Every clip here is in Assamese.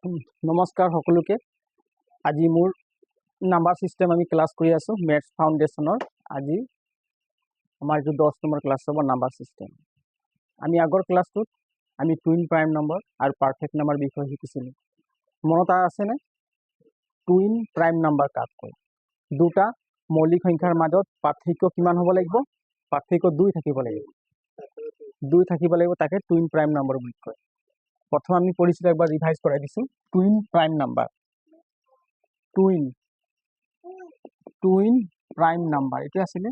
নমস্কাৰ সকলোকে। আজি মোৰ নাম্বাৰ সিস্টেম আমি ক্লাস কৰি আছো মেথছ ফাউণ্ডেশ্যনৰ। আজি আমাৰ যে 10 নম্বৰ ক্লাস হ'ব নাম্বাৰ সিস্টেম। আমি আগৰ ক্লাসটোত আমি টুইন প্ৰাইম নম্বৰ আৰু পাৰফেক্ট নম্বৰ বিষয়ে শিকিছিলো। মনত আছে নে? টুইন প্ৰাইম নম্বৰ কাক কয়? দুটা মৌলিক সংখ্যাৰ মাজত পাৰ্থক্য কিমান হ'ব লাগিব? পাৰ্থক্য 2 থাকিব লাগিব। 2 থাকিব লাগিব, তাকে টুইন প্ৰাইম নম্বৰ বুলি কয়। প্ৰথম আমি পঢ়িছিলো, একবাৰ ৰিভাইজ কৰাই দিছো। Twin prime number, twin prime number, এটা আসলে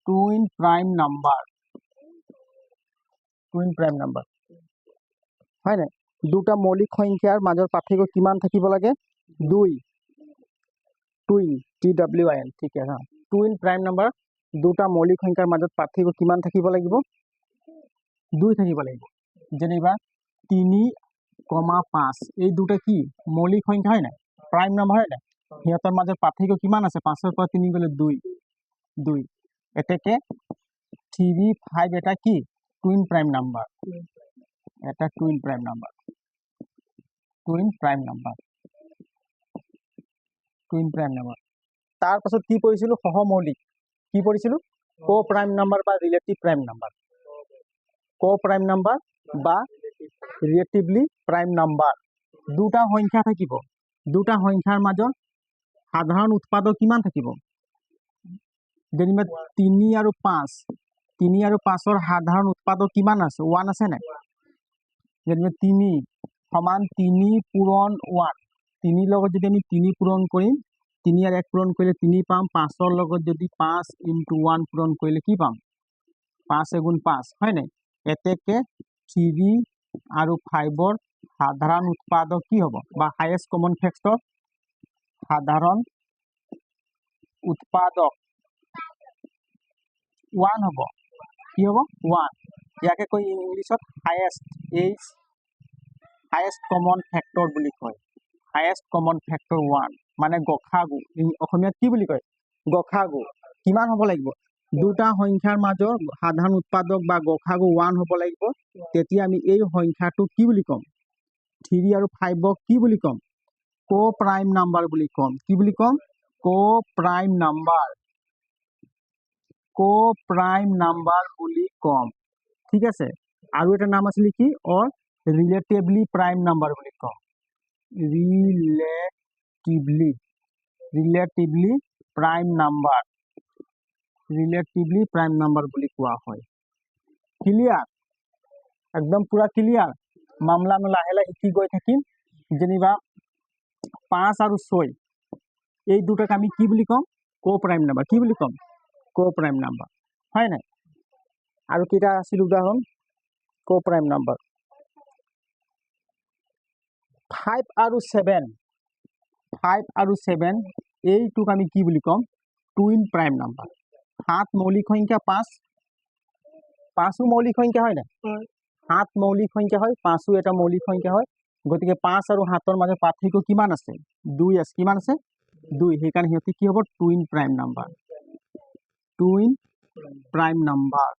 টুইন প্ৰাইম নাম্বাৰ হয় না? দুটা মৌলিক সংখ্যাৰ মাজৰ পাৰ্থক্য কিমান থাকিব লাগে? 2। টুইন TWIN, ঠিক আছে। টুইন প্ৰাইম নাম্বাৰ দুটা মৌলিক সংখ্যাৰ মাজত পাৰ্থক্য কিমান থাকিব লাগিব? 2 থাকিব লাগিব। যেনিবা 3,5 এই দুটা কি মৌলিক সংখ্যা হয় না? প্ৰাইম নাম্বাৰ হয় না? সিহঁতৰ মাজত পাৰ্থক্য কিমান আছে? 5 ৰ পৰা 3 গলে 2। এতেকে 3, 5 এটা কি টুইন প্ৰাইম নাম্বাৰ। এটা টুইন প্ৰাইম নাম্বাৰ। তাৰ পাছত কি পঢ়িছিলো? সহমৌলিক। কি পঢ়িছিলো? কো প্ৰাইম নাম্বাৰ বা ৰিলেটিভ প্ৰাইম নাম্বাৰ। কো প্ৰাইম নাম্বাৰ বা ৰিলেটিভলি প্ৰাইম নাম্বাৰ। দুটা সংখ্যা থাকিব, দুটা সংখ্যাৰ মাজৰ সাধাৰণ উৎপাদক কিমান থাকিব? যেনিবা 3 আৰু 5, 3 আৰু 5ৰ সাধাৰণ উৎপাদক কিমান আছে? 1 আছে নাই? যেনিবা 3 সমান 3 পূৰণ 1, 3 লগত যদি আমি 3 পূৰণ কৰিম, 3 আৰু 1 পূৰণ কৰিলে 3 পাম। 5ৰ লগত যদি 5 × 1 পূৰণ কৰিলে কি পাম? 5 × 5 হয় নাই? এতেকে 3 আৰু 5ৰ সাধাৰণ উৎপাদক কি হ'ব? বা হাইয়েষ্ট কমন ফেক্টৰ, সাধাৰণ উৎপাদক 1 হ'ব। কি হ'ব? 1। ইয়াকে কয় ইংলিছত হাইয়েষ্ট কমন ফেক্টৰ বুলি কয়। হাইয়েষ্ট কমন ফেক্টৰ 1 মানে গসাগু। অসমীয়াত কি বুলি কয়? গসাগু। কিমান হ'ব লাগিব? দুটা সংখ্যাৰ মাজৰ সাধাৰণ উৎপাদক বা গসাগু 1 হ'ব লাগিব। তেতিয়া আমি এই সংখ্যাটো কি বুলি ক'ম? 3 আৰু 5ক কি বুলি ক'ম? কো প্ৰাইম নাম্বাৰ বুলি ক'ম। কি বুলি ক'ম? কো প্ৰাইম নাম্বাৰ। কো প্ৰাইম নাম্বাৰ বুলি ক'ম। ঠিক আছে। আৰু এটা নাম আছিল কি? ৰিলেটিভলি প্ৰাইম নাম্বাৰ বুলি ক'ম। Relatively prime number. Relatively prime number বুলি কোৱা হয়। ক্লিয়াৰ? একদম পুৰা ক্লিয়াৰ। মামলা আমি লাহে লাহে শিকি গৈ থাকিম। যেনিবা 5 আৰু 6 এই দুটাক আমি কি বুলি ক'ম? কো প্ৰাইম নাম্বাৰ। কি বুলি ক'ম? কো প্ৰাইম নাম্বাৰ হয় নাই? আৰু কেইটা আছিল উদাহৰণ কো প্ৰাইম নাম্বাৰ? 5 আৰু 7 এইটোক আমি কি বুলি ক'ম? Twin prime number. 7 মৌলিক সংখ্যা, 5ও মৌলিক সংখ্যা হয় না? 7 মৌলিক সংখ্যা হয়, 5ও এটা মৌলিক সংখ্যা হয়। গতিকে 5 আৰু 7ৰ মাজত পাৰ্থক্য কিমান আছে? 2 আছে। কিমান আছে? 2। সেইকাৰণে সিহঁতে কি হ'ব? Twin prime number. Twin prime number.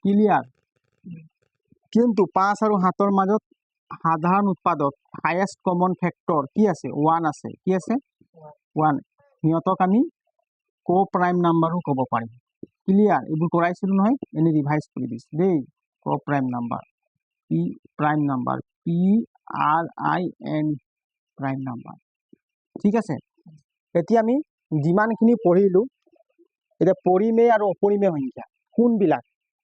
Clear? কিন্তু 5 আৰু 7ৰ মাজত সাধাৰণ উৎপাদক হাইয়েষ্ট কমন ফেক্টৰ কি আছে? 1 আছে। কি আছে? 1। সিহঁতক আমি কো প্ৰাইম নাম্বাৰো ক'ব পাৰিম। ক্লিয়াৰ? এইবোৰ কৰাইছিলো নহয়, এনে ৰিভাইজ কৰি দিছো দেই। কো prime number, prime number, PRIN prime number. ঠিক আছে। এতিয়া আমি যিমানখিনি পঢ়িলো, এতিয়া পৰিমেয় আৰু অপৰিমেয় সংখ্যা কোনবিলাক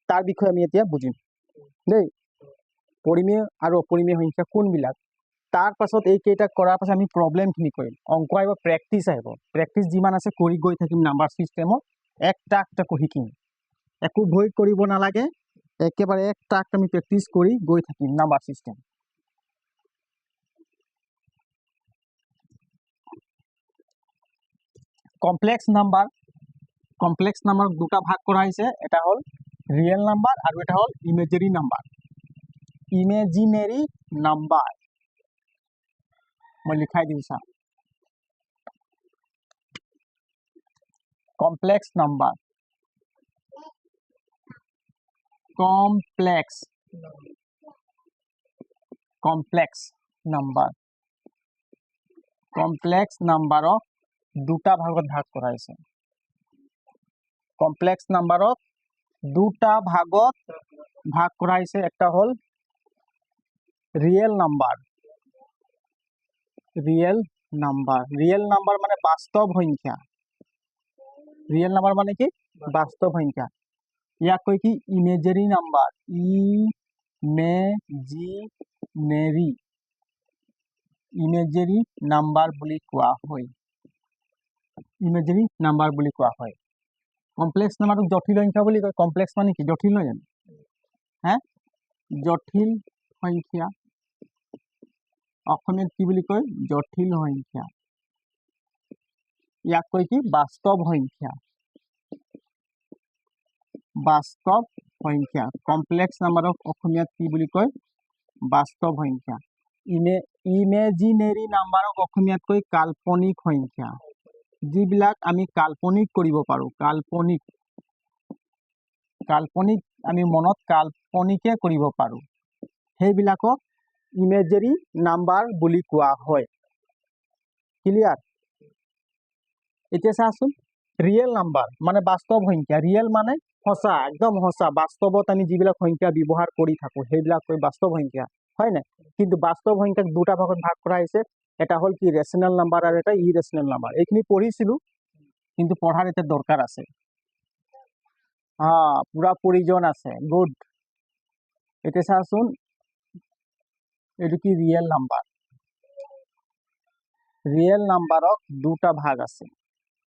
তাৰ বিষয়ে আমি এতিয়া বুজিম দেই। পৰিমেয় আৰু অপৰিমেয় সংখ্যা কোনবিলাক? তাৰ পাছত এইকেইটা কৰাৰ পাছত আমি প্ৰব্লেমখিনি কৰিম। অংক আহিব, প্ৰেক্টিচ আহিব। প্ৰেক্টিচ যিমান আছে কৰি গৈ থাকিম নাম্বাৰ চিষ্টেমত। একটা শিকিম। একো ভয় কৰিব নালাগে। একেবাৰে একটা আমি প্ৰেক্টিচ কৰি গৈ থাকিম নাম্বাৰ চিষ্টেম। কমপ্লেক্স নাম্বাৰ দুটা ভাগ কৰা হৈছে। এটা হ'ল ৰিয়েল নাম্বাৰ আৰু এটা হ'ল ইমেজিনাৰী নাম্বাৰ। ইমেজিনাৰী নাম্বার মই লিখাই দিম চা। Complex number, complex number. Complex নাম্বারক দুটা ভাগত ভাগ করা হয়েছে। কমপ্লেক্স নাম্বারক দুটা ভাগত ভাগ করা হয়েছে। একটা হল real number. Real number, real number মানে বাস্তব সংখ্যা। রিয়েল নাম্বার মানে কি বাস্তব সংখ্যা। ইয়াক কয় কি ইমেজেরি নাম্বার। ইমেজিনেরি, ইমেজেরি নাম্বার বুলি কোৱা হয়। ইমেজেৰি নাম্বাৰ বুলি কোৱা হয়। কমপ্লেক্স নাম্বাৰটোক জটিল সংখ্যা বুলি কয়। কমপ্লেক্স মানে কি জটিল নহয় জানো? জটিল সংখ্যা অসমীয়াত কি বুলি কয়? জটিল সংখ্যা। ইয়াক কয় কি বাস্তব সংখ্যা। বাস্তব সংখ্যা। কমপ্লেক্স নাম্বাৰক অসমীয়াত কি বুলি কয়? বাস্তব সংখ্যা। ইমেজিনেৰি নাম্বাৰক অসমীয়াত কয় কাল্পনিক সংখ্যা। যিবিলাক আমি কাল্পনিক কৰিব পাৰোঁ, কাল্পনিক কাল্পনিক আমি মনত কাল্পনিকে কৰিব পাৰোঁ, সেইবিলাকক ইমেজেৰি নাম্বাৰ বুলি কোৱা হয়। ক্লিয়াৰ? এতিয়া চাচোন, ৰিয়েল নাম্বাৰ মানে বাস্তৱ সংখ্যা। ৰিয়েল মানে সঁচা, একদম সঁচা। বাস্তৱত আমি যিবিলাক সংখ্যা ব্যৱহাৰ কৰি থাকোঁ সেইবিলাক কয় বাস্তৱ সংখ্যা, হয় নাই? কিন্তু বাস্তৱ সংখ্যাক দুটা ভাগত ভাগ কৰা হৈছে। এটা হ'ল কি ৰেচনেল নাম্বাৰ আৰু এটা ইৰেচনেল নাম্বাৰ। এইখিনি পঢ়িছিলোঁ, কিন্তু পঢ়াৰ এতিয়া দৰকাৰ আছে। পুৰা প্ৰয়োজন আছে। গুড। এতিয়া চাচোন, এইটো কি ৰিয়েল নাম্বাৰ। ৰিয়েল নাম্বাৰক দুটা ভাগ আছে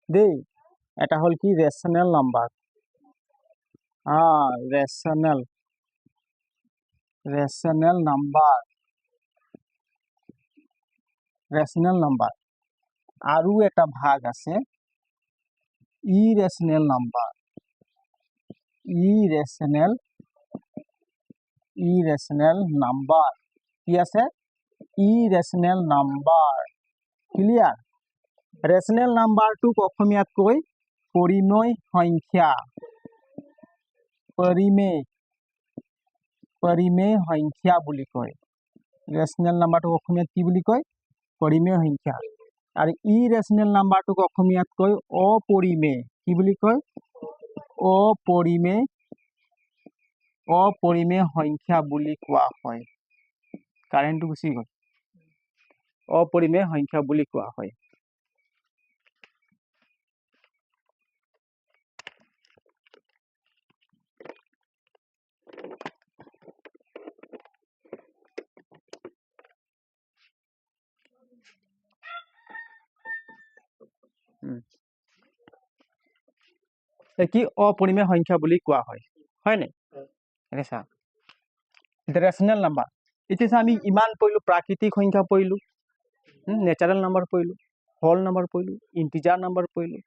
দেই। এটা হ'ল কি rational number. Rational number, rational number. আৰু এটা ভাগ আছে ইৰেচনেল নাম্বাৰ। ইৰেচনেল নাম্বাৰ কি আছে? ইৰেচনেল নাম্বাৰ। ক্লিয়াৰ? ৰেচনেল নাম্বাৰটোক অসমীয়াত কয় পৰিমেয় সংখ্যা। পৰিমেয় সংখ্যা বুলি কয়। ৰেচনেল নাম্বাৰটোক অসমীয়াত কি বুলি কয়? পৰিমেয় সংখ্যা। আৰু ইৰেচনেল নাম্বাৰটোক অসমীয়াত কয় অপৰিমেয়। কি বুলি কয়? অপৰিমেয় সংখ্যা বুলি কোৱা হয়। কাৰেণ্টটো গুচি গ'ল। অপৰিমেয় সংখ্যা বুলি কোৱা হয়। কি অপৰিমেয় সংখ্যা বুলি কোৱা হয়, হয় নাই? এতিয়া চা, ৰেচনেল নাম্বাৰ। এতিয়া চা, আমি ইমান পঢ়িলোঁ, প্ৰাকৃতিক সংখ্যা পঢ়িলোঁ, নেচাৰেল নাম্বাৰ পঢ়িলোঁ, হোল নাম্বাৰ পঢ়িলোঁ, ইণ্টিজাৰ নাম্বাৰ পঢ়িলোঁ,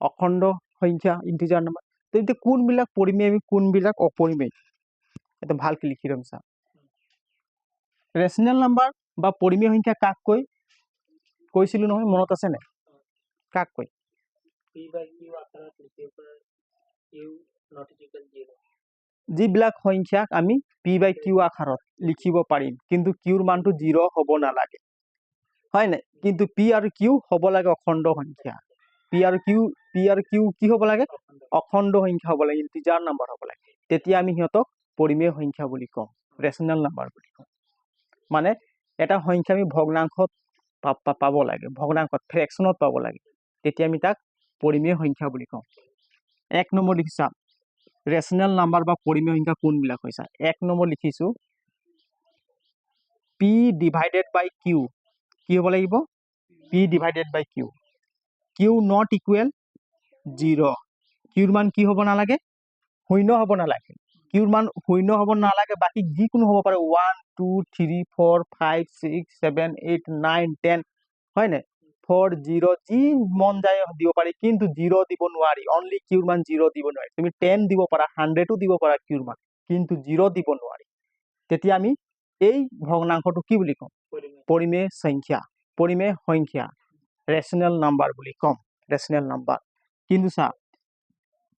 অখণ্ড সংখ্যা, ইণ্টিজাৰ নাম্বাৰ। এতিয়া কোনবিলাক পৰিমেয়, কোনবিলাক অপৰিমেয়, এটা ভালকে লিখি ল'ম। চা, ৰেচনেল নাম্বাৰ বা পৰিমেয় সংখ্যা কাক কয়? কৈছিলোঁ নহয়, মনত আছে নাই? কাক কয়? যিবিলাক সংখ্যাক আমি p/q আকাৰত লিখিব পাৰিম, কিন্তু কিউৰ মানটো 0 হ'ব নালাগে, হয় নাই? কিন্তু p আৰু q হ'ব লাগে অখণ্ড সংখ্যা। p আৰু q কি হ'ব লাগে? অখণ্ড সংখ্যা হ'ব লাগে, ইণ্টিজাৰ নাম্বাৰ হ'ব লাগে। তেতিয়া আমি সিহঁতক পৰিমেয় সংখ্যা বুলি কওঁ, ৰেচনেল নাম্বাৰ বুলি কওঁ। মানে এটা সংখ্যা আমি ভগ্নাংশত পাব লাগে, ভগ্নাংশত ফ্ৰেকশ্যনত পাব লাগে, তেতিয়া আমি তাক পৰিমেয় সংখ্যা বুলি কওঁ। 1 নম্বৰ লিখিছা, ৰেচনেল নাম্বাৰ বা পৰিমেয় সংখ্যা কোনবিলাক হৈছে? 1 নম্বৰ লিখিছোঁ, p ডিভাইডেড বাই q। কি হ'ব লাগিব? p divided by q। q not equal 0। কিউৰ মান কি হ'ব নালাগে? শূন্য হ'ব নালাগে। কিউৰ মান শূন্য হ'ব নালাগে, বাকী যিকোনো হ'ব পাৰে, 1 2 3 4 5 6 7 8 9 10, হয় নাই? 4 0 যি মন যায় দিব পাৰি, কিন্তু 0 দিব নোৱাৰি। অনলি কিউৰ মান 0 দিব নোৱাৰি। তুমি 10 দিব পাৰা, 100ও দিব পাৰা কিউৰ মান, কিন্তু 0 দিব নোৱাৰি। তেতিয়া আমি এই ভগ্নাংশটো কি বুলি কওঁ? পৰিমেয় সংখ্যা। পৰিমেয় সংখ্যা, ৰেচনেল নাম্বাৰ বুলি কম, ৰেচনেল নাম্বাৰ। কিন্তু চা,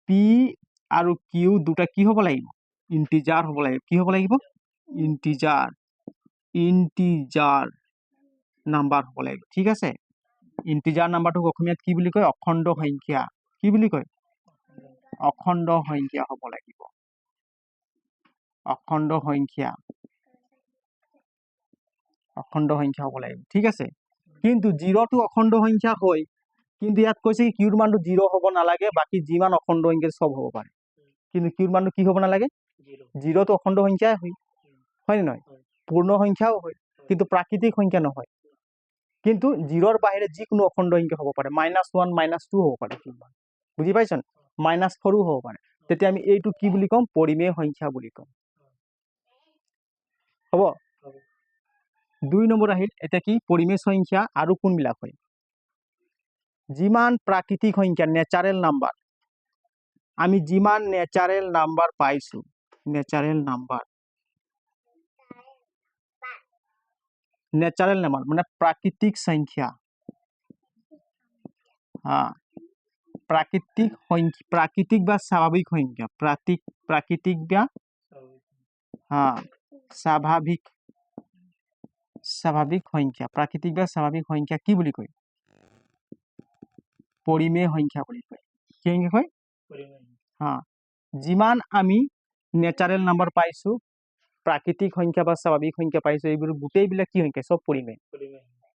p আৰু q দুটা কি হ'ব লাগিব? ইণ্টিজাৰ হ'ব লাগিব। কি হ'ব লাগিব? ইণ্টিজাৰ। ইন্টিজাৰ নাম্বাৰ হ'ব লাগিব ঠিক আছে ইন্টিজাৰ নাম্বাৰটোক অসমীয়াত কি বুলি কয় অখণ্ড সংখ্যা কি বুলি কয় অখণ্ড সংখ্যা হ'ব লাগিব অখণ্ড সংখ্যা হ'ব লাগিব ঠিক আছে কিন্তু 0 টো অখণ্ড সংখ্যা হয় কিন্তু ইয়াত কৈছে কি কিউৰ মানটো 0 হ'ব নালাগে বাকি যিমান অখণ্ড সংখ্যা সব হ'ব পাৰে কিন্তু কিউৰ মানটো কি হ'ব নালাগে 0 টো অখণ্ড সংখ্যাই হয় নে নহয় পূৰ্ণ সংখ্যাও হয় কিন্তু প্ৰাকৃতিক সংখ্যা নহয় কিন্তু 0ৰ বাহিৰে যিকোনো অখণ্ড সংখ্যা হ'ব পাৰে -1 -2 হ'ব পাৰে বুজি পাইছন -4ও হ'ব পাৰে তেতিয়া আমি এইটো কি বুলি কম পৰিমেয় সংখ্যা বুলি কম হ'ব 2 নম্বৰ আহিল এটা কি পৰিমেয় সংখ্যা আৰু কোনবিলাক হয় যিমান প্ৰাকৃতিক সংখ্যা নেচাৰেল নাম্বাৰ আমি যিমান নেচাৰেল নাম্বাৰ পাইছো নেচাৰেল নাম্বাৰ মানে প্ৰাকৃতিক সংখ্যা प्राकृतिक বা স্বাভাবিক সংখ্যা प्राकृतिक বা স্বাভাবিক সংখ্যা प्राकृतिक বা স্বাভাবিক সংখ্যা কি বুলি কয় পৰিমেয় সংখ্যা বুলি কয় কি সংখ্যা কয় যিমান আমি নেচাৰেল নাম্বাৰ পাইছো प्राकृतिक সংখ্যা বা স্বাভাবিক সংখ্যা পাইছো এইবোৰ গোটেইবিলাক কি সংখ্যা সব পৰিমেয়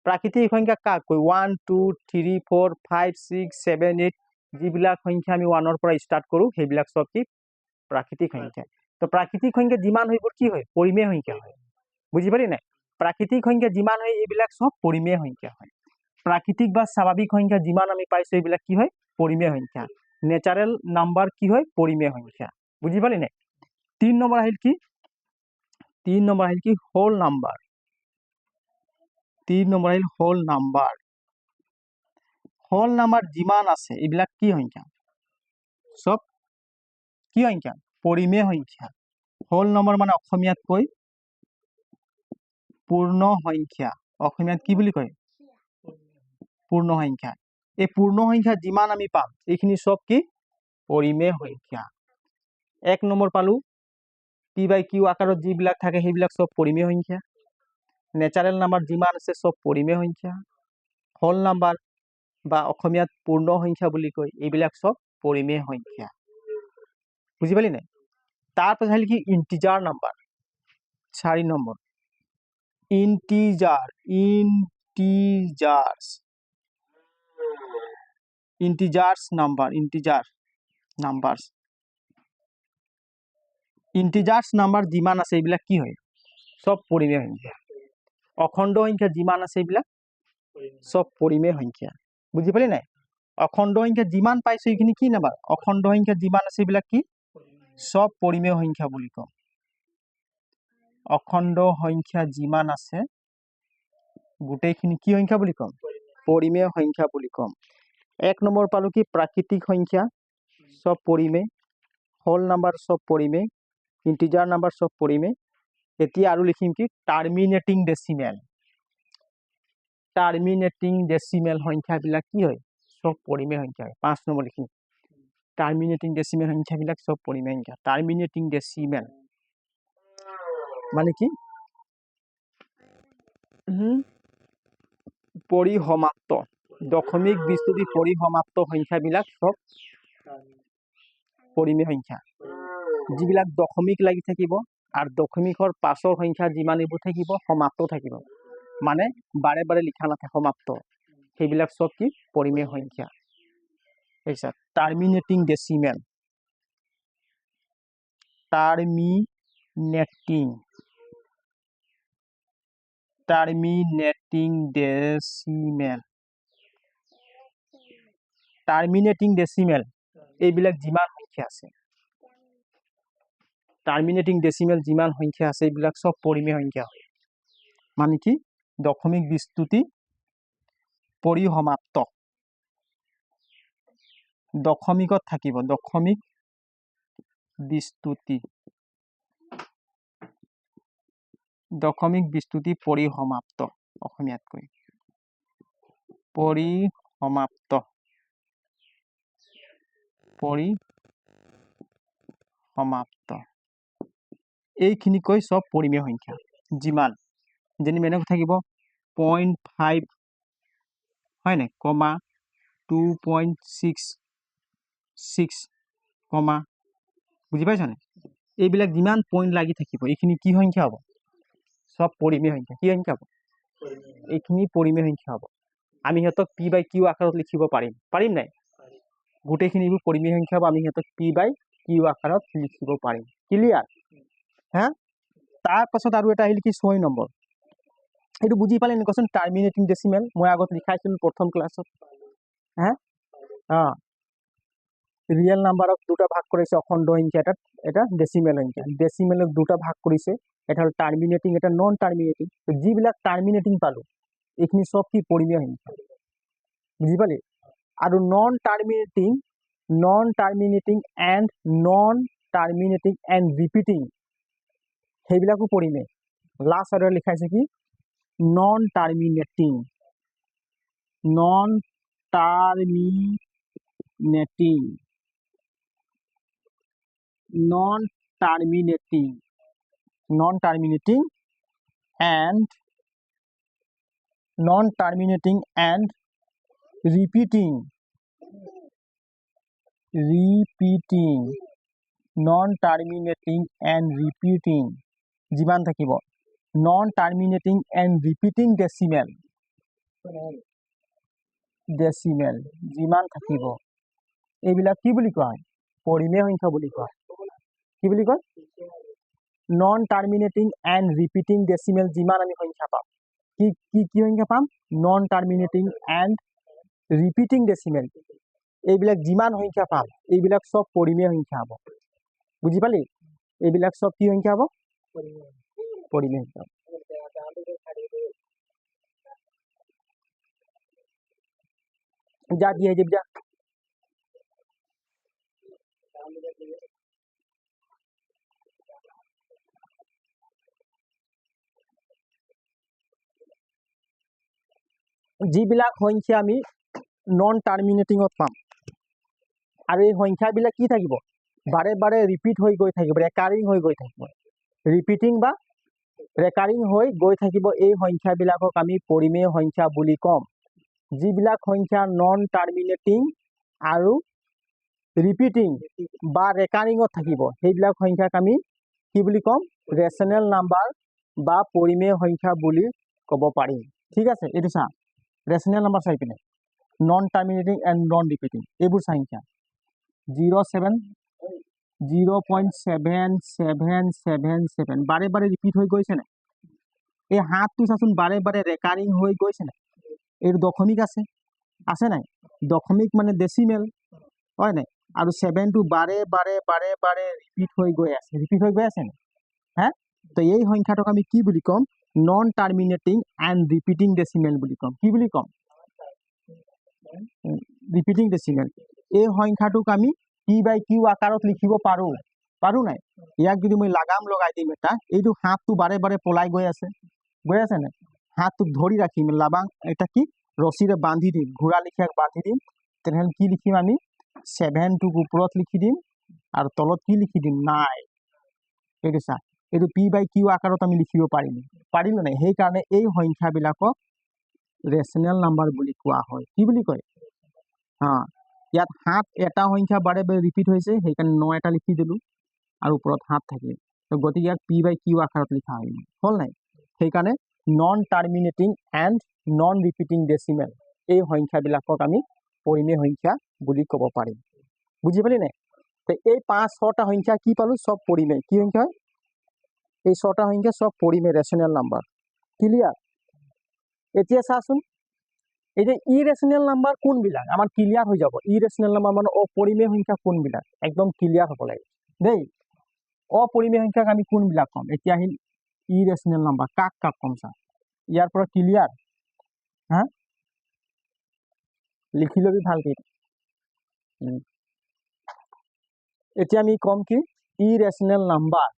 प्राकृतिक সংখ্যা কাক কয় 1 2 3 4 5 6 7 8 যিবিলাক সংখ্যা আমি 1 ৰ পৰা স্টাৰ্ট কৰো সেইবিলাক সব কি प्राकृतिक সংখ্যা তো प्राकृतिक সংখ্যা যিমান হইব কি হয় পৰিমেয় সংখ্যা হয় বুজি পালি নাই प्राकृतिक সংখ্যা যিমান হয় এইবিলাক সব পৰিমেয় সংখ্যা হয় प्राकृतिक বা স্বাভাবিক সংখ্যা যিমান আমি পাইছো এইবিলাক কি হয় পৰিমেয় সংখ্যা নেচাৰেল নাম্বাৰ কি হয় পৰিমেয় সংখ্যা বুজি পালি নাই 3 নম্বৰ আহিল কি হোল নাম্বাৰ 3 নম্বৰ আহিল হোল নাম্বাৰ যিমান আছে এইবিলাক কি সংখ্যা সব কি সংখ্যা পৰিমেয় সংখ্যা হোল নম্বৰ মানে অসমীয়াত কৈ পূৰ্ণ সংখ্যা অসমীয়াত কি বুলি কয় পূৰ্ণ সংখ্যা এই পূৰ্ণ সংখ্যা যিমান আমি পাম এইখিনি সব কি পৰিমেয় সংখ্যা 1 নম্বৰ পালো p বাই q আকাৰত যিবিলাক থাকে সেইবিলাক সব পৰিমেয় সংখ্যা নেচাৰেল নাম্বাৰ যিমান আছে সব পৰিমেয় সংখ্যা হোল নাম্বাৰ বা অসমীয়াত পূৰ্ণ সংখ্যা বুলি কয় এইবিলাক সব পৰিমেয় সংখ্যা বুজি পালি নাই তাৰপিছত আহিল কি ইন্টিজাৰ নাম্বাৰ 4 নম্বৰ ইন্টিজাৰ্স নাম্বাৰ যিমান আছে এইবিলাক কি হয় সব পৰিমেয় সংখ্যা অখণ্ড সংখ্যা যিমান আছে এইবিলাক সব পৰিমেয় সংখ্যা বুজি পালি নাই অখণ্ড সংখ্যা যিমান পাইছো এইখিনি কি নাম্বাৰ অখণ্ড সংখ্যা যিমান আছে এইবিলাক কি সব পৰিমেয় সংখ্যা বুলি কম অখণ্ড সংখ্যা যিমান আছে গোটেইখিনি কি সংখ্যা বুলি কম পৰিমেয় সংখ্যা বুলি কম 1 নম্বৰ পালো কি প্ৰাকৃতিক সংখ্যা সব পৰিমেয় হোল নাম্বাৰ সব পৰিমেয় ইন্টিজাৰ নাম্বাৰ সব পৰিমেয় এতিয়া আৰু লিখিম কি টাৰ্মিনেটিং ডেসিমেল সংখ্যাবিলাক কি হয় সব পৰিমেয় সংখ্যা 5 নম্বৰ লিখিম টাৰ্মিনেটিং ডেসিমেল সংখ্যাবিলাক সব পৰিমেয় সংখ্যা টাৰ্মিনেটিং ডেসিমেল মানে কি পৰিসমাপ্ত দশমিক বিস্তৃতি পৰিসমাপ্ত সংখ্যাবিলাক সব পৰিমেয় সংখ্যা যিবিলাক দশমিক লাগি থাকিব আৰু দশমিকৰ পাছৰ সংখ্যা যিমান এইবোৰ থাকিব সমাপ্ত থাকিব মানে বাৰে বাৰে লিখা নাথাকে সমাপ্ত সেইবিলাক সব কি পৰিমেয় সংখ্যা এইছা টাৰ্মিনেটিং ডেসিমেল টাৰ্মিনেটিং ডেসিমেল এইবিলাক যিমান সংখ্যা আছে টাৰ্মিনেটিং ডেসিমেল যিমান সংখ্যা আছে এইবিলাক সব পৰিমেয় সংখ্যা হয় মানে কি দশমিক বিস্তৃতি পৰিসমাপ্ত দশমিকত থাকিব দশমিক বিস্তৃতি পৰিসমাপ্ত অসমীয়াত কৈ পৰিসমাপ্ত এইখিনি কৈ সব পৰিমেয় সংখ্যা যিমান যেনে এনেকৈ থাকিব 0.5 হয়নে কমা 2.66 কমা বুজি পাইছনে এইবিলাক যিমান পইণ্ট লাগি থাকিব এইখিনি কি সংখ্যা হ'ব সব পৰিমেয় সংখ্যা কি সংখ্যা হ'ব এইখিনি পৰিমেয় সংখ্যা হ'ব আমি সিহঁতক পি বাই কিউ আকাৰত লিখিব পাৰিম নাই গোটেইখিনি এইবোৰ পৰিমেয় সংখ্যা হ'ব আমি সিহঁতক পি বাই কিউ আকাৰত লিখিব পাৰিম ক্লিয়াৰ হা তাৰ পাছত আৰু এটা আহিল কি 6 নম্বৰ এইটো বুজি পালে নি কোৱাচোন টাৰ্মিনেটিং ডেচিমেল মই আগত লিখাইছিলো প্ৰথম ক্লাছত হা ৰিয়েল নাম্বাৰক দুটা ভাগ কৰেছে অখণ্ড সংখ্যা এটা ডেসিমেল সংখ্যা ডেসিমেলক দুটা ভাগ কৰিছে এটা হল টাৰ্মিনেটিং এটা নন টাৰ্মিনেটিং তো যিবিলাক টাৰ্মিনেটিং পালো এইখিনি সব কি পৰিমেয় সংখ্যা বুজি পালি আৰু নন টাৰ্মিনেটিং এন্ড ৰিপিটিং সেইবিলাকো পৰিমেয় লাষ্ট আৰু লিখাইছে কি non terminating non-terminating and repeating non-terminating and repeating যিমান থাকিব non-terminating and repeating decimal যিমান থাকিব এইবিলাক কি বুলি কোৱা হয় পৰিমেয় সংখ্যা বুলি কোৱা কি বুলি কয় non terminating and repeating decimal যিমান আমি সংখ্যা পাম কি কি কি সংখ্যা পাম non terminating and repeating decimal এইবিলাক যিমান সংখ্যা পাম এইবিলাক সব পৰিমেয় সংখ্যা হ'ব বুজি পালি এইবিলাক সব কি সংখ্যা হ'ব পৰিমেয় সংখ্যা যা দিয়ে যা যিবিলাক সংখ্যা আমি নন টাৰ্মিনেটিংত পাম আৰু এই সংখ্যাবিলাক কি থাকিব বাৰে বাৰে ৰিপিট হৈ গৈ থাকিব ৰেকাৰিং হৈ গৈ থাকিব ৰিপিটিং বা ৰেকাৰিং হৈ গৈ থাকিব এই সংখ্যাবিলাকক আমি পৰিমেয় সংখ্যা বুলি কম যিবিলাক সংখ্যা নন টাৰ্মিনেটিং আৰু রিপিটিং বা রেকারিংত থাকিব সেইবিলাক সংখ্যাক আমি কি বুলি কম রেশনেল নাম্বার বা পৰিমেয় সংখ্যা বুলি ক'ব পাৰিম ঠিক আছে এইটো চা ৰেশনেল নাম্বাৰ চাই পিনে non terminating and non repeating এইবোৰ সংখ্যা 0.77777 বাৰে বাৰে ৰিপিট হৈ গৈছে না এই হাতটো চাচোন বাৰে বাৰে ৰেকাৰিং হৈ গৈছে না এই দশমিক আছে নাই দশমিক মানে ডেসিমেল হয় নাই আৰু 7 টো বাৰে বাৰে ৰিপিট হৈ গৈ আছে না হ্যাঁ তো এই সংখ্যাটোক আমি কি বুলি কম non terminating and repeating decimal বুলি কম কি বুলি কম রিপিটিং ডেসিমেল এই সংখ্যাটোক আমি পি বাই কিউ আকাৰত লিখিব পাৰো নাই ইয়াক যদি মই লাগাম লগাই দিম এটা এইটো হাতটো বাৰে বাৰে পলাই গৈ আছে না হাতটোক ধৰি ৰাখিম লাগাম এটা কি ৰছীৰে বান্ধি দিম ঘোঁৰা লিখিয়াক বান্ধি দিম তেনেহ'লে কি লিখিম আমি 7 টোক ওপৰত লিখি দিম আৰু তলত কি লিখি দিম নাই এইটো চা এইটো পি বাই কিউ আকাৰত আমি লিখিব পাৰিলো নাই সেইকাৰণে এই সংখ্যাবিলাকক ৰেশনেল নাম্বাৰ বুলি কোৱা হয় কি বুলি কয় ইয়াত 7 এটা সংখ্যা বাৰে বাৰে ৰিপিট হৈছে সেইকাৰণে 9 এটা লিখি দিলো আৰু ওপৰত 7 থাকিল তো গতিকে ইয়াক পি বাই কিউ আকাৰত লিখা হয় হল নাই সেইকাৰণে non terminating and non repeating decimal এই সংখ্যাবিলাকক আমি পৰিমেয় সংখ্যা বুলি ক'ব পাৰিম বুজি পালি নাই তো এই 5-6টা সংখ্যা কি পালো সব পৰিমেয় কি সংখ্যা এই 6টা সংখ্যা সব পৰিমেয় ৰেশনেল নাম্বাৰ ক্লিয়াৰ এতিয়া চাচোন এই যে ইৰেশনেল নাম্বাৰ কোনবিলাক আমাৰ ক্লিয়াৰ হৈ যাব ইৰেশনেল নাম্বাৰ মানে অপৰিমেয় সংখ্যা কোনবিলাক একদম ক্লিয়াৰ হ'ব লাগে দেই অপৰিমেয় সংখ্যাক আমি কোনবিলাক কম এতিয়া আহিল ইৰেশনেল নাম্বাৰ কাক কম চা ইয়াৰ পৰা ক্লিয়াৰ হ্যাঁ লিখি লবি ভালকে এতিয়া আমি কম কি ইৰেশনেল নাম্বাৰ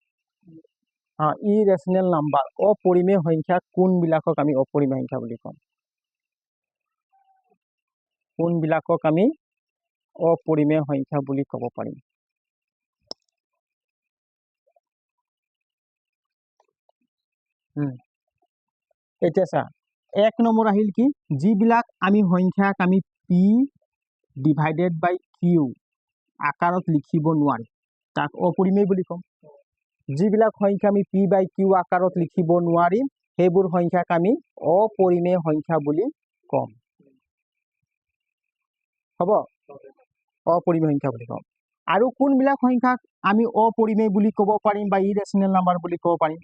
ইৰেশনেল নাম্বাৰ অপৰিমেয় সংখ্যা কোনবিলাকক আমি অপৰিমেয় সংখ্যা বুলি কম কোনবিলাকক আমি অপৰিমেয় সংখ্যা বুলি ক'ব পাৰিম এতিয়া চা 1 নম্বৰ আহিল কি যিবিলাক আমি সংখ্যাক আমি পি ডিভাইডেড বাই কিউ আকাৰত লিখিব নোৱাৰি তাক অপৰিমেয় বুলি কম। যিবিলাক সংখ্যা আমি পি বাই কিউ আকাৰত লিখিব নোৱাৰিম সেইবোৰ সংখ্যাক আমি অপৰিমেয় সংখ্যা বুলি কম। হ'ব অপৰিমেয় সংখ্যা বুলি কম। আৰু কোনবিলাক সংখ্যাক আমি অপৰিমেয় বুলি ক'ব পাৰিম বা ইৰেচনেল নাম্বাৰ বুলি ক'ব পাৰিম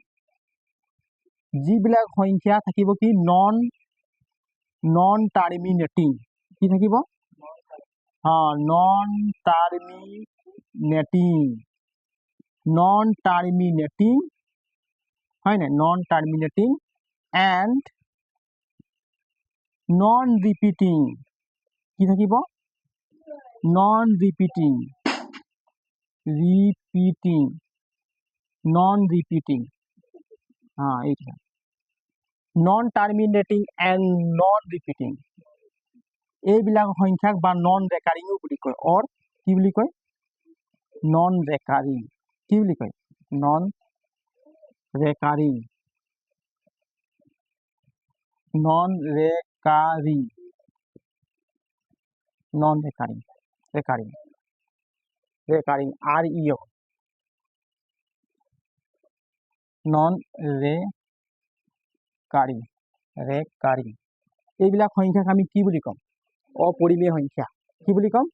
যিবিলাক সংখ্যা থাকিব কি নন টাৰ্মিনেটিং কি থাকিব নন টাৰ্মিনেটিং হয় নাই non terminating and non repeating কি থাকিব নন ৰিপিটিং নন ৰিপিটিং এইটা non terminating and non repeating এইবিলাক সংখ্যাক বা নন ৰেকাৰিঙো বুলি কয় অৰ কি বুলি কয় নন ৰেকাৰিং কি বুলি কয় non recurring non recurring REO non recurring এইবিলাক সংখ্যাক আমি কি বুলি কম অপৰিমেয় সংখ্যা কি বুলি কম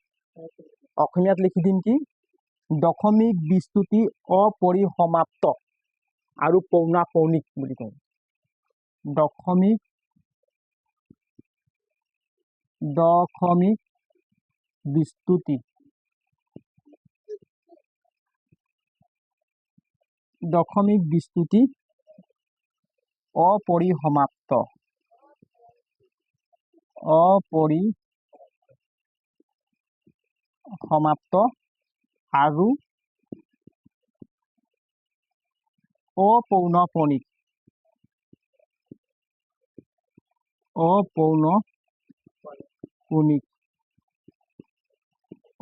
অসমীয়াত লিখি দিম কি দশমিক বিস্তৃতি অপৰিসমাপ্ত আৰু পৌনাপৌনিক বুলি কম দশমিক বিস্তৃতি অপৰিসমাপ্ত আৰু অপৌনঃপুনিক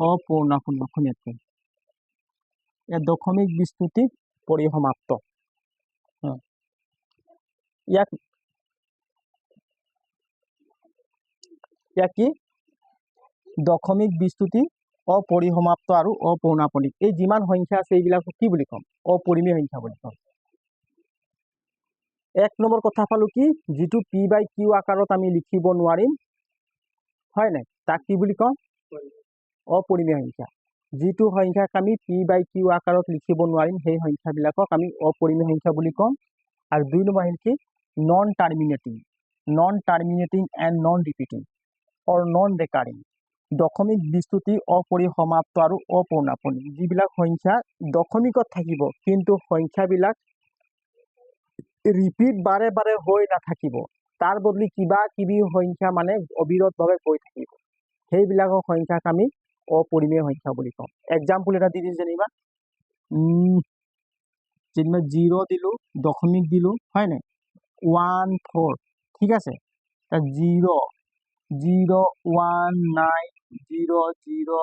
অসমীয়াত দশমিক বিস্তৃতি পৰিসমাপ্ত ইয়াক কি দশমিক বিস্তৃতি অপৰিসমাপ্ত আৰু অপৌনঃপুনিক এই যিমান সংখ্যা আছে এইবিলাক কি বুলি কম অপৰিমেয় সংখ্যা বুলি কম। 1 নম্বৰ কথা পালো কি যিটো পি বাই কিউ আকাৰত আমি লিখিব নোৱাৰিম হয় নাই তাক কি বুলি কম অপৰিমেয় সংখ্যা যিটো সংখ্যাক আমি পি বাই কিউ আকাৰত লিখিব নোৱাৰিম সেই সংখ্যাবিলাকক আমি অপৰিমেয় সংখ্যা বুলি কম। আৰু 2 নম্বৰ আহিল কি non terminating and non repeating or non recurring দশমিক বিস্তৃতি অপৰিসমাপ্ত আৰু অপৌনঃপুনিক যিবিলাক সংখ্যা দশমিকত থাকিব কিন্তু সংখ্যাবিলাক ৰিপিট বাৰে বাৰে হৈ নাথাকিব তাৰ বদলি কিবা কিবি সংখ্যা মানে অবিৰতভাৱে গৈ থাকিব সেইবিলাকৰ সংখ্যাক আমি অপৰিমেয় সংখ্যা বুলি কওঁ। এক্সাম্পল এটা দি দিম যেনিবা 0 দিলো দশমিক দিলো হয় নাই 14 ঠিক আছে 0 0 1 9 0 0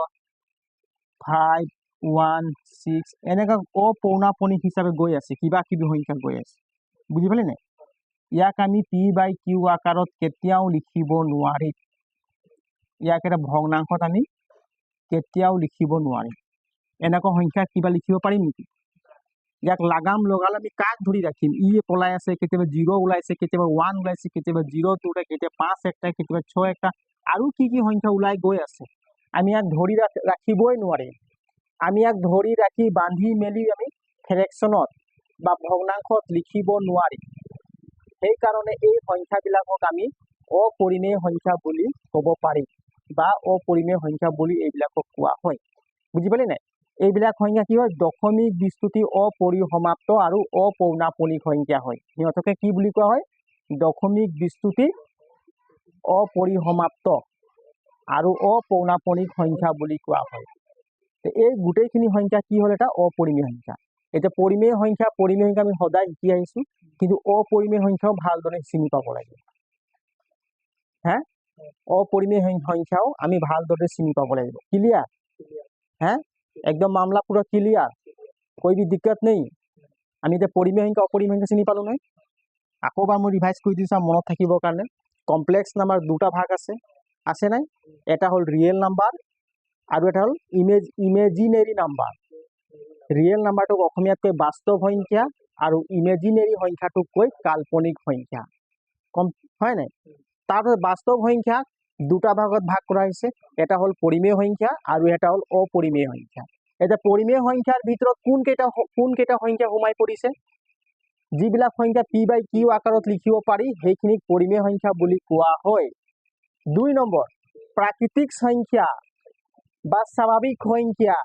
5 1 6 এনেকা অপৌনঃপুনিক হিচাপে গৈ আছে কিবা কিবি সংখ্যা গৈ আছে বুজি পালি নাই ইয়াক আমি পি বাই কিউ আকাৰত কেতিয়াও লিখিব নোৱাৰি ইয়াক এটা ভগ্নাংশত আমি কেতিয়াও লিখিব নোৱাৰিম এনেকুৱা সংখ্যা কিবা লিখিব পাৰিম নেকি ইয়াক লাগাম লগালে আমি কাক ধৰি ৰাখিম ই পলাই আছে কেতিয়াবা 0 ওলাইছে কেতিয়াবা 1 ওলাইছে কেতিয়াবা 0 2টা কেতিয়াবা 5 একটা কেতিয়াবা 6 একটা আৰু কি কি সংখ্যা ওলাই গৈ আছে আমি ইয়াক ধৰি ৰাখিবই নোৱাৰিম আমি ইয়াক ধৰি ৰাখি বান্ধি মেলি আমি ফ্ৰেকশনত বা ভগ্নাংশত লিখিব নোৱাৰিম সেইকাৰণে এই সংখ্যাবিলাকক আমি অপৰিমেয় সংখ্যা বুলি ক'ব পাৰিম বা অপৰিমেয় সংখ্যা বুলি এইবিলাকক কোৱা হয় বুজি পালি নাই এইবিলাক সংখ্যা কি হয় দশমিক বিস্তৃতি অপৰিসমাপ্ত আৰু অপৌনঃপুনিক সংখ্যা হয় সিহঁতকে কি বুলি কোৱা হয় দশমিক বিস্তৃতি অপৰিসমাপ্ত আৰু অপৌনঃপুনিক সংখ্যা বুলি কোৱা হয় এই গোটেইখিনি সংখ্যা কি হ'ল এটা অপৰিমেয় সংখ্যা এতিয়া পৰিমেয় সংখ্যা আমি সদায় শিকি আহিছো কিন্তু অপৰিমেয় সংখ্যাও ভালদৰে চিনি পাব লাগে অপরিমেয় সংখ্যাও আমি ভালদরে চিনি পাব লাগিব क्लियर है एकदम मामला पूरा क्लियर कोई भी दिक्कत नहीं আমি এটা পরিমেয় সংখ্যা অপরিমেয় সংখ্যা চিনি পালো নহয় আকৌবাৰ মই ৰিভাইজ কৰি দিছোঁ মনত থাকিবৰ কাৰণে। কমপ্লেক্স নাম্বাৰ দুটা ভাগ আছে নাই? এটা হ'ল ৰিয়েল নাম্বাৰ আৰু এটা হ'ল ইমেজিনেৰী নাম্বাৰ। ৰিয়েল নাম্বাৰটোক অসমীয়াত কয় বাস্তৱ সংখ্যা আৰু ইমেজিনেৰী সংখ্যাটোক কয় কাল্পনিক সংখ্যা। হয় নাই? তাৰপিছত বাস্তৱ সংখ্যাক দুটা ভাগত ভাগ কৰা হৈছে, এটা হ'ল পৰিমেয় সংখ্যা আৰু এটা হ'ল অপৰিমেয় সংখ্যা। এতিয়া পৰিমেয় সংখ্যাৰ ভিতৰত কোন কেইটা সংখ্যা সোমাই পৰিছে? যিবিলাক সংখ্যা পি বাই কিউ আকাৰত লিখিব পাৰি সেইখিনিক পৰিমেয় সংখ্যা বুলি কোৱা হয়। 2 নম্বৰ, প্ৰাকৃতিক সংখ্যা বা স্বাভাৱিক সংখ্যা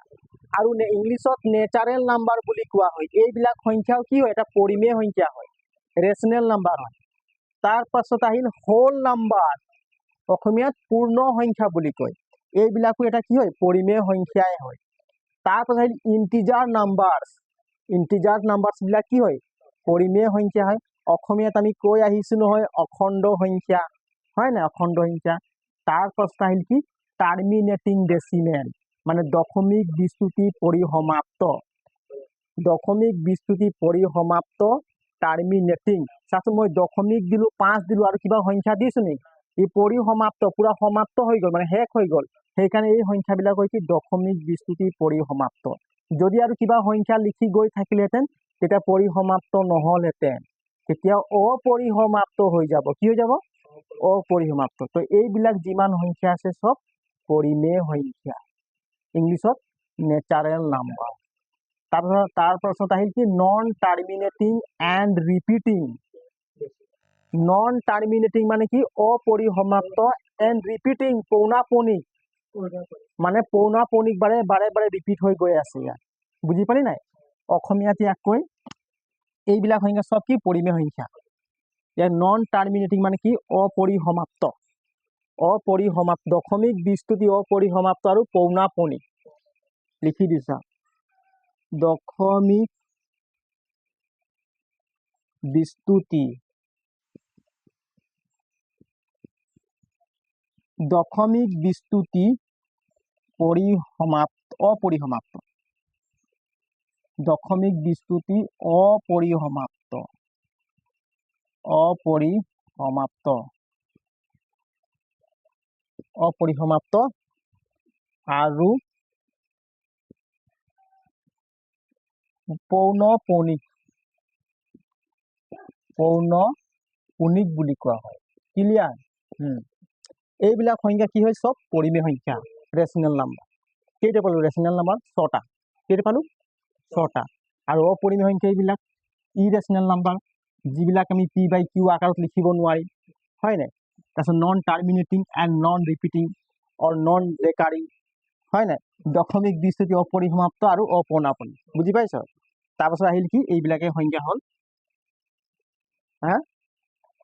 আৰু ইংলিছত নেচাৰেল নাম্বাৰ বুলি কোৱা হয়। এইবিলাক সংখ্যাও কি হয়? এটা পৰিমেয় সংখ্যা হয়, ৰেচনেল নাম্বাৰ হয়। তাৰ পাছত আহিল হোল নাম্বাৰ, অসমীয়াত পূৰ্ণ সংখ্যা বুলি কয়। এইবিলাকো এটা কি হয়? পৰিমেয় সংখ্যাই হয়। তাৰপাছত আহিল ইন্টিজাৰ নাম্বাৰছ বিলাক কি হয়? পৰিমেয় সংখ্যা হয়। অসমীয়াত আমি কৈ আহিছো নহয় অখণ্ড সংখ্যা, হয় নাই? অখণ্ড সংখ্যা। তাৰ পাছত আহিল কি? টাৰ্মিনেটিং ডেচিমেল, মানে দশমিক বিস্তৃতি পৰিসমাপ্ত। দশমিক বিস্তৃতি পৰিসমাপ্ত টাৰ্মিনেটিং। চাচোন মই দশমিক দিলো, 5 দিলো আৰু কিবা সংখ্যা দিছো নেকি? এই পৰিসমাপ্ত, পুৰা সমাপ্ত হৈ গ'ল, মানে শেষ হৈ গ'ল। সেইকাৰণে এই সংখ্যাবিলাক হয় কি? দশমিক বিস্তৃতি পৰিসমাপ্ত। যদি আৰু কিবা সংখ্যা লিখি গৈ থাকিলেহেঁতেন তেতিয়া পৰিসমাপ্ত নহ'লহেঁতেন, তেতিয়া অপৰিসমাপ্ত হৈ যাব। কি হৈ যাব? অপৰিসমাপ্ত। তো এইবিলাক যিমান সংখ্যা আছে চব পৰিমেয় সংখ্যা, ইংলিছত নেচাৰেল নাম্বাৰ। তাৰ পাছত আহিল কি? Non terminating and repeating. Non terminating মানে কি? অপৰিসমাপ্ত এণ্ড ৰিপিটিং, পৌনাপৌনিক, মানে পৌনাপৌনিক বাৰে বাৰে ৰিপিট হৈ গৈ আছে ইয়াত। বুজি পালি নাই? অসমীয়াত ইয়াক কয় এইবিলাক সংখ্যা চব কি? পৰিমেয় সংখ্যা। ইয়াৰ নন টাৰ্মিনেটিং মানে কি? অপৰিসমাপ্ত। দশমিক বিস্তৃতি অপৰিসমাপ্ত আৰু পৌনাপৌনিক। লিখি দিছা, দশমিক বিস্তৃতি অপৰিসমাপ্ত। দশমিক বিস্তৃতি অপৰিসমাপ্ত আৰু পৌনপৌনিক বুলি কোৱা হয়। ক্লিয়াৰ? এইবিলাক সংখ্যা কি হয়? চব পৰিমেয় সংখ্যা, ৰেচনেল নাম্বাৰ। কেইটা পালো? ৰেচনেল নাম্বাৰ 6টা। কেইটা পালো? 6টা। আৰু অপৰিমেয় সংখ্যা এইবিলাক ইৰেচনেল নাম্বাৰ, যিবিলাক আমি পি বাই কিউ আকাৰত লিখিব নোৱাৰি, হয় নাই? তাৰপিছত non terminating and non repeating or non recurring, হয় নাই? দশমিক বিস্তৃতি অপৰিসমাপ্ত আৰু অপৌনাপৌনিক। বুজি পাইছ? তাৰপাছত আহিল কি? এইবিলাকে সংখ্যা হ'ল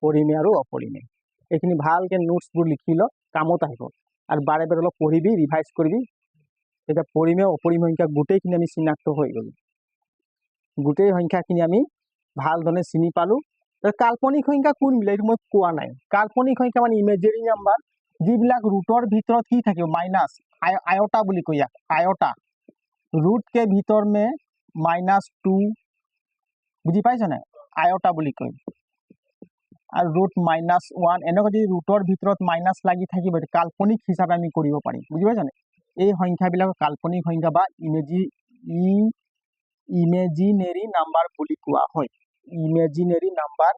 পৰিমেয় আৰু অপৰিমেয়। এইখিনি ভালকে নোটছবোৰ লিখি ল, কামত আহিব। আৰু বাৰে বাৰে অলপ পঢ়িবি, ৰিভাইজ কৰিবি। এতিয়া পৰিমেয় অপৰিমেয় সংখ্যা গোটেইখিনি আমি চিনাক্ত হৈ গ'লো। গোটেই সংখ্যাখিনি আমি ভালধৰণে চিনি পালো। কাল্পনিক সংখ্যা কোনবিলাক? এইটো মই কোৱা নাই। কাল্পনিক সংখ্যা মানে ইমেজিনেৰী নাম্বাৰ, যিবিলাক ৰুটৰ ভিতৰত কি থাকিব? মাইনাছ, আয়তা বুলি কয় ইয়াক, আয়তা। रूट के भीतर में -2, বুঝি পাইছ নাই? আয়তা বুলি কয়। আৰু ৰুট -1 এনেকুৱা যদি ৰুটৰ ভিতৰত মাইনাছ লাগি থাকিব, কাল্পনিক হিচাপে আমি কৰিব পাৰিম। বুজি পাইছ নাই? এই সংখ্যাবিলাক কাল্পনিক সংখ্যা বা ইমেজিনেৰী নাম্বাৰ বুলি কোৱা হয়। ইমেজিনেৰী নাম্বাৰ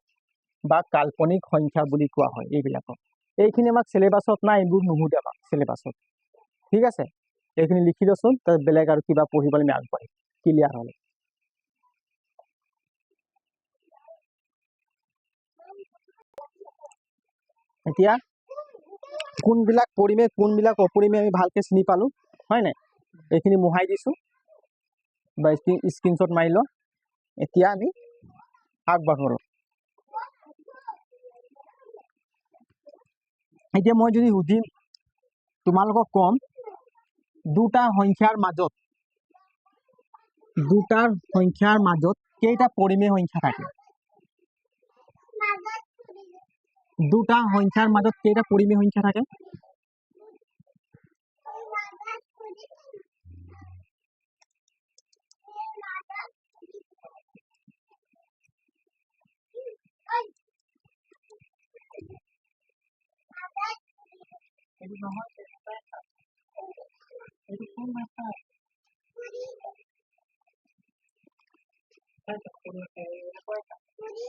বা কাল্পনিক সংখ্যা বুলি কোৱা হয় এইবিলাকক। এইখিনি আমাক চিলেবাছত নাই, এইবোৰ নুসুধে আমাক চিলেবাছত। ঠিক আছে? এইখিনি লিখি লচোন, তাৰ বেলেগ আৰু কিবা পঢ়িবলৈ আমি আগবাঢ়িম। ক্লিয়াৰ হ'লে এতিয়া কোনবিলাক পৰিমেয় কোনবিলাক অপৰিমেয় আমি ভালকে চিনি পালো, হয় নাই? এইখিনি মোহাই দিছো বা স্ক্ৰীনশ্বট মাৰি ল। এতিয়া আমি আগবাঢ়ো। এতিয়া মই যদি সুধিম তোমালোকক কম, দুটা সংখ্যাৰ মাজত কেইটা পৰিমেয় সংখ্যা থাকে? দুটা সংখ্যাৰ মাজত কেইটা পৰিমেয় সংখ্যা থাকে?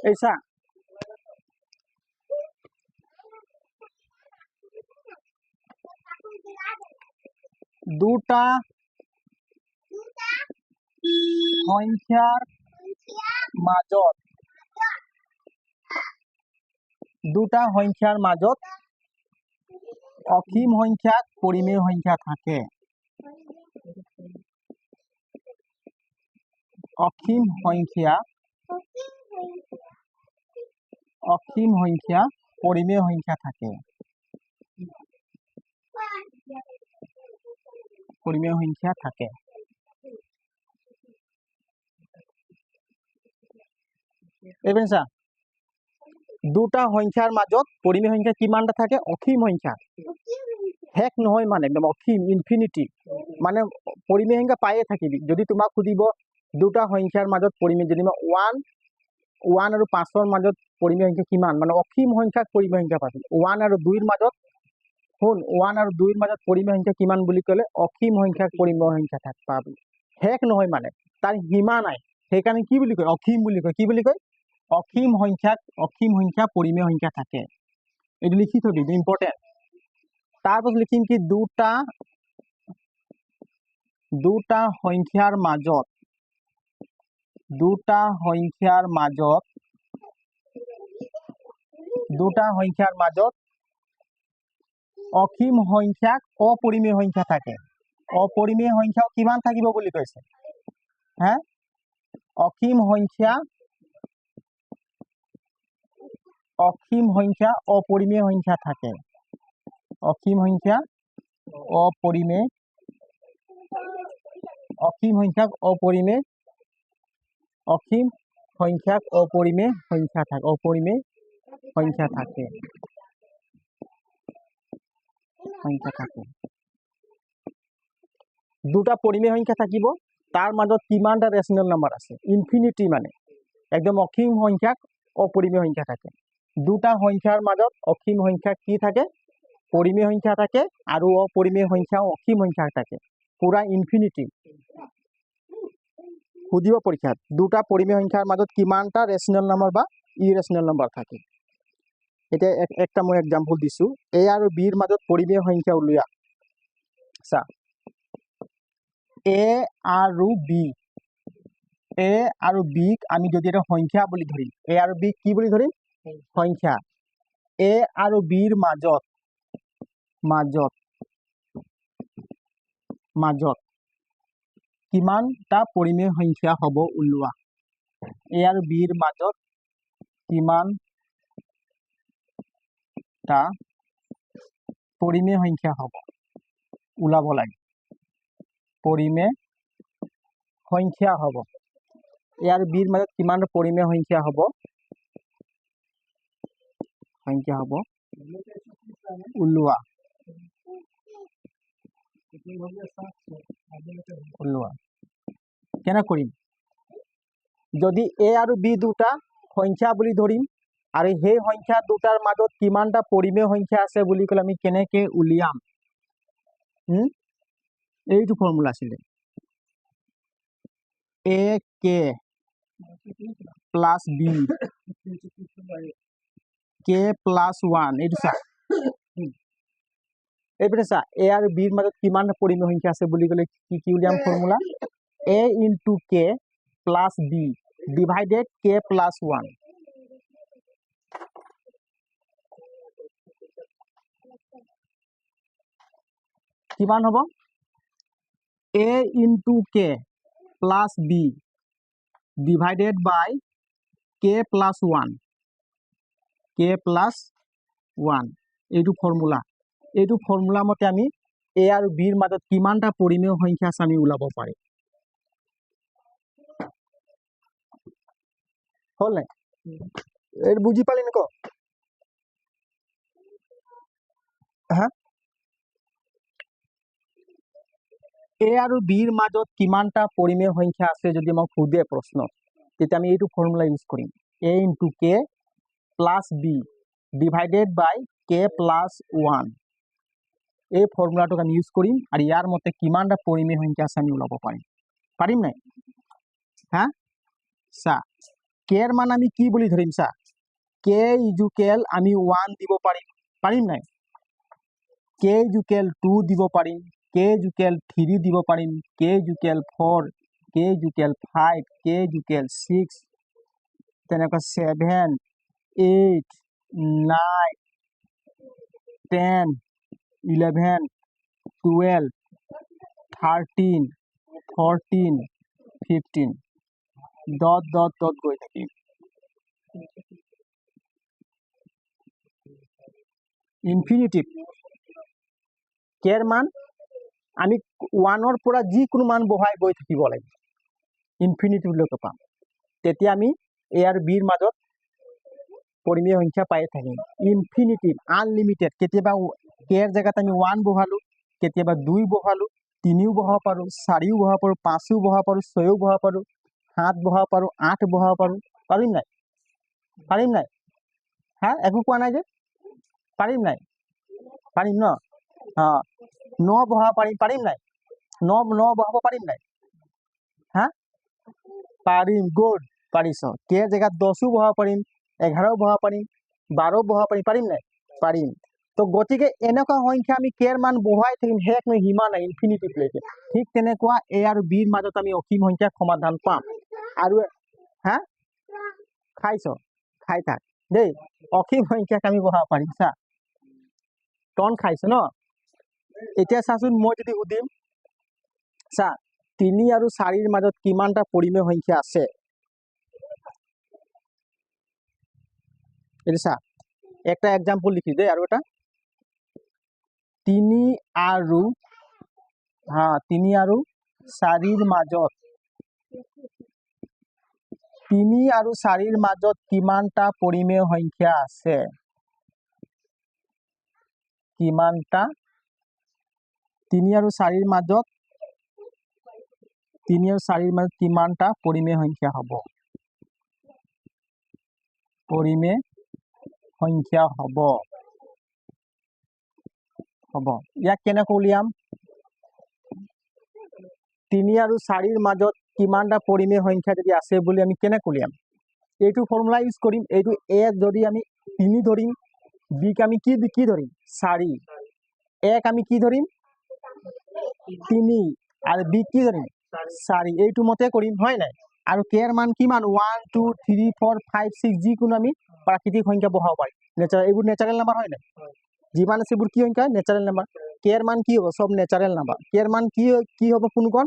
এই চা দুটা সংখ্যাৰ মাজত অসীম সংখ্যক পৰিমেয় সংখ্যা থাকে। অসীম সংখ্যা পৰিমেয় সংখ্যা থাকে। পৰিমেয় সংখ্যা থাকে। এইপিনে চা দুটা সংখ্যাৰ মাজত পৰিমেয় সংখ্যা কিমানটা থাকে? অসীম সংখ্যা, শেষ নহয় মানে একদম অসীম ইনফিনিটি, মানে পৰিমেয় সংখ্যা পায়ে থাকিবি। যদি তোমাক সুধিব দুটা সংখ্যাৰ মাজত পৰিমেয়, যেনিবা 1 আৰু 5ৰ মাজত পৰিমেয় সংখ্যা কিমান, মানে অসীম সংখ্যক পৰিমেয় সংখ্যা পাবি। 1 আৰু 2ৰ মাজত শুন, 1 আৰু 2ৰ মাজত পৰিমেয় সংখ্যা কিমান বুলি ক'লে অসীম সংখ্যক পৰিমেয় সংখ্যা পাবি। শেষ নহয় মানে তাৰ সীমা নাই, সেইকাৰণে কি বুলি কয়? অসীম বুলি কয়। কি বুলি কয়? অসীম সংখ্যা পৰিমেয় সংখ্যা থাকে। এইটো লিখি থবি, এইটো ইম্পৰ্টেণ্ট। তাৰপাছত লিখিম কি দুটা সংখ্যাৰ মাজত অসীম সংখ্যক অপৰিমেয় সংখ্যা থাকে। অপৰিমেয় সংখ্যা কিমান থাকিব বুলি কৈছে? হা, অসীম সংখ্যা অপৰিমেয় সংখ্যা থাকে। অসীম সংখ্যক অপৰিমেয় সংখ্যা থাকে। দুটা পৰিমেয় সংখ্যা থাকিব, তাৰ মাজত কিমানটা ৰেচনেল নাম্বাৰ আছে? ইনফিনিটি, মানে একদম অসীম সংখ্যক অপৰিমেয় সংখ্যা থাকে। দুটা সংখ্যাৰ মাজত অসীম সংখ্যক কি থাকে? পৰিমেয় সংখ্যা থাকে, আৰু অপৰিমেয় সংখ্যা অসীম সংখ্যা থাকে, পুৰা ইনফিনিটি। সুধিব পৰীক্ষাত দুটা পৰিমেয় সংখ্যাৰ মাজত কিমানটা ৰেচনেল নাম্বাৰ বা ইৰেচনেল নাম্বাৰ থাকে। এতিয়া একটা মই এক্সাম্পল দিছো, এ আৰু বিৰ মাজত পৰিমেয় সংখ্যা উলিওৱা। চা, এ আৰু বিক আমি যদি এটা সংখ্যা বুলি ধৰিম, এ আৰু বিক কি বুলি ধৰিম? সংখ্যা। এ আৰু বিৰ মাজত কিমানটা পৰিমেয় সংখ্যা হ'ব ওলোৱা। এ আৰু বিৰ মাজত কিমানটা পৰিমেয় সংখ্যা হ'ব ওলাব লাগে। পৰিমেয় সংখ্যা হ'ব, এ আৰু বিৰ মাজত কিমানটা পৰিমেয় সংখ্যা হ'ব ওলোৱা। কেনে কৰিম? যদি এ আৰু বি দুটা সংখ্যা বুলি ধৰিম, আৰু সেই সংখ্যা দুটাৰ মাজত কিমানটা পৰিমেয় সংখ্যা আছে বুলি ক'লে আমি কেনেকে উলিয়াম? এইটো ফৰ্মুলা আছিলে, এ কে প্লাছ বি কে প্লাছ 1। এইটো চা, এইপিনে চা, এ আৰু বিৰ মাজত কিমানটা পৰিমেয় সংখ্যা আছে বুলি ক'লে কি উলিয়াম ফৰ্মুলা? এ ইনটু কে প্লাছ বি ডিভাইডেড কে প্লাছ 1। কিমান হ'ব? এ ইনটু কে প্লাছ বি ডিভাইডেড বাই কে প্লাছ 1। এইটো ফৰ্মুলা। এইটো ফৰ্মুলা মতে আমি এ আৰু বিৰ মাজত কিমানটা পৰিমেয় সংখ্যা আছে আমি ওলাব পাৰিম। হ'ল নাই? এইটো বুজি পালি নক? হা, এ আৰু বিৰ মাজত কিমানটা পৰিমেয় সংখ্যা আছে যদি আমাক সোধে প্ৰশ্ন, তেতিয়া আমি এইটো ফৰ্মুলা ইউজ কৰিম, এ ইনটু কে প্লাছ বি ডিভাইডেড বাই কে প্লাছ 1। এই ফৰ্মুলাটোক আমি ইউজ কৰিম আৰু ইয়াৰ মতে কিমানটা পৰিমেয় সংখ্যা আছে আমি ওলাব পাৰিম নাই হা চা কে এৰ মান আমি কি বুলি ধৰিম চা কে ইজুকেল আমি 1 দিব পাৰিম নাই কে ইজুকেল 2 দিব পাৰিম কে ইজুকেল 3 দিব পাৰিম কে ইজুকেল 4 কে ইজুকেল 5 কে ইজুকেল 6 তেনেকৈ 7 8 9 10 11 12 13 14 15 dot dot dot গৈ থাকিম ইনফিনিটিভ কেৰ মান আমি 1 পৰা যিকোনো মান বহাই গৈ থাকিব লাগিব ইনফিনিটিভলৈকে পাম তেতিয়া আমি এ আৰু বিৰ মাজত পৰিমেয় সংখ্যা পাই থাকিম ইনফিনিটিভ আনলিমিটেড কেতিয়াবা কেৰ জেগাত আমি 1 বহালো কেতিয়াবা 2 বহালো 3ও বহাব পাৰো 4ও বহাব পাৰো 5ও বহাব পাৰো 6ও বহাব পাৰো 7 বহাব পাৰো 8 বহাব পাৰো পাৰিম নাই হা একো কোৱা নাই যে পাৰিম নাই পাৰিম ন 9 বহাব পাৰিম নাই 9 বহাব পাৰিম নাই হা পাৰিম গুড পাৰিছ কে জেগাত 10ও বহাব পাৰিম 11ও বহাব পাৰিম 12ও বহাব পাৰিম নাই পাৰিম তো গতিকে এনেকুৱা সংখ্যা আমি কেৰ মান বহাই থাকিম শেষ নহয় সীমা নাই ইনফিনিটিভলৈকে ঠিক তেনেকুৱা এ আৰু বিৰ মাজত আমি অসীম সংখ্যাৰ সমাধান পাম আৰু হা খাই থাক দেই অসীম সংখ্যাক আমি বহাব পাৰিম চা টন খাইছ ন এতিয়া চাচোন মই যদি সুধিম চা 3 আৰু 4ৰ মাজত কিমানটা পৰিমেয় সংখ্যা আছে এটা চা একটা এক্সাম্পল লিখি দে আৰু এটা 3 আৰু 4ৰ মাজত 3 আৰু 4ৰ মাজত কিমানটা পৰিমেয় সংখ্যা আছে কিমানটা 3 আৰু 4ৰ মাজত কিমানটা পৰিমেয় সংখ্যা হ'ব ইয়াক কেনেকৈ উলিয়াম 3 আৰু 4ৰ মাজত কিমানটা পৰিমেয় সংখ্যা যদি আছে বুলি আমি কেনেকৈ উলিয়াম এইটো ফৰ্মুলা ইউজ কৰিম এইটো এ যদি আমি 3 ধৰিম বি ক আমি কি ধৰিম 4 এক আমি কি ধৰিম 3 আৰু বি কি ধৰিম 4 এইটো মতে কৰিম হয় নাই আৰু কে এর মান কিমান 1 2 3 4 5 6 যিকোনো আমি প্ৰাকৃতিক সংখ্যা বহাব পাৰিম এইবোৰ নেচাৰেল নাম্বাৰ হয় নাই যিমান আছে এইবোৰ কি সংখ্যা নেচাৰেল নাম্বাৰ কে এৰ মান কি হ'ব সব নেচাৰেল নাম্বাৰ কে এৰ মান কি হ'ব কোনখন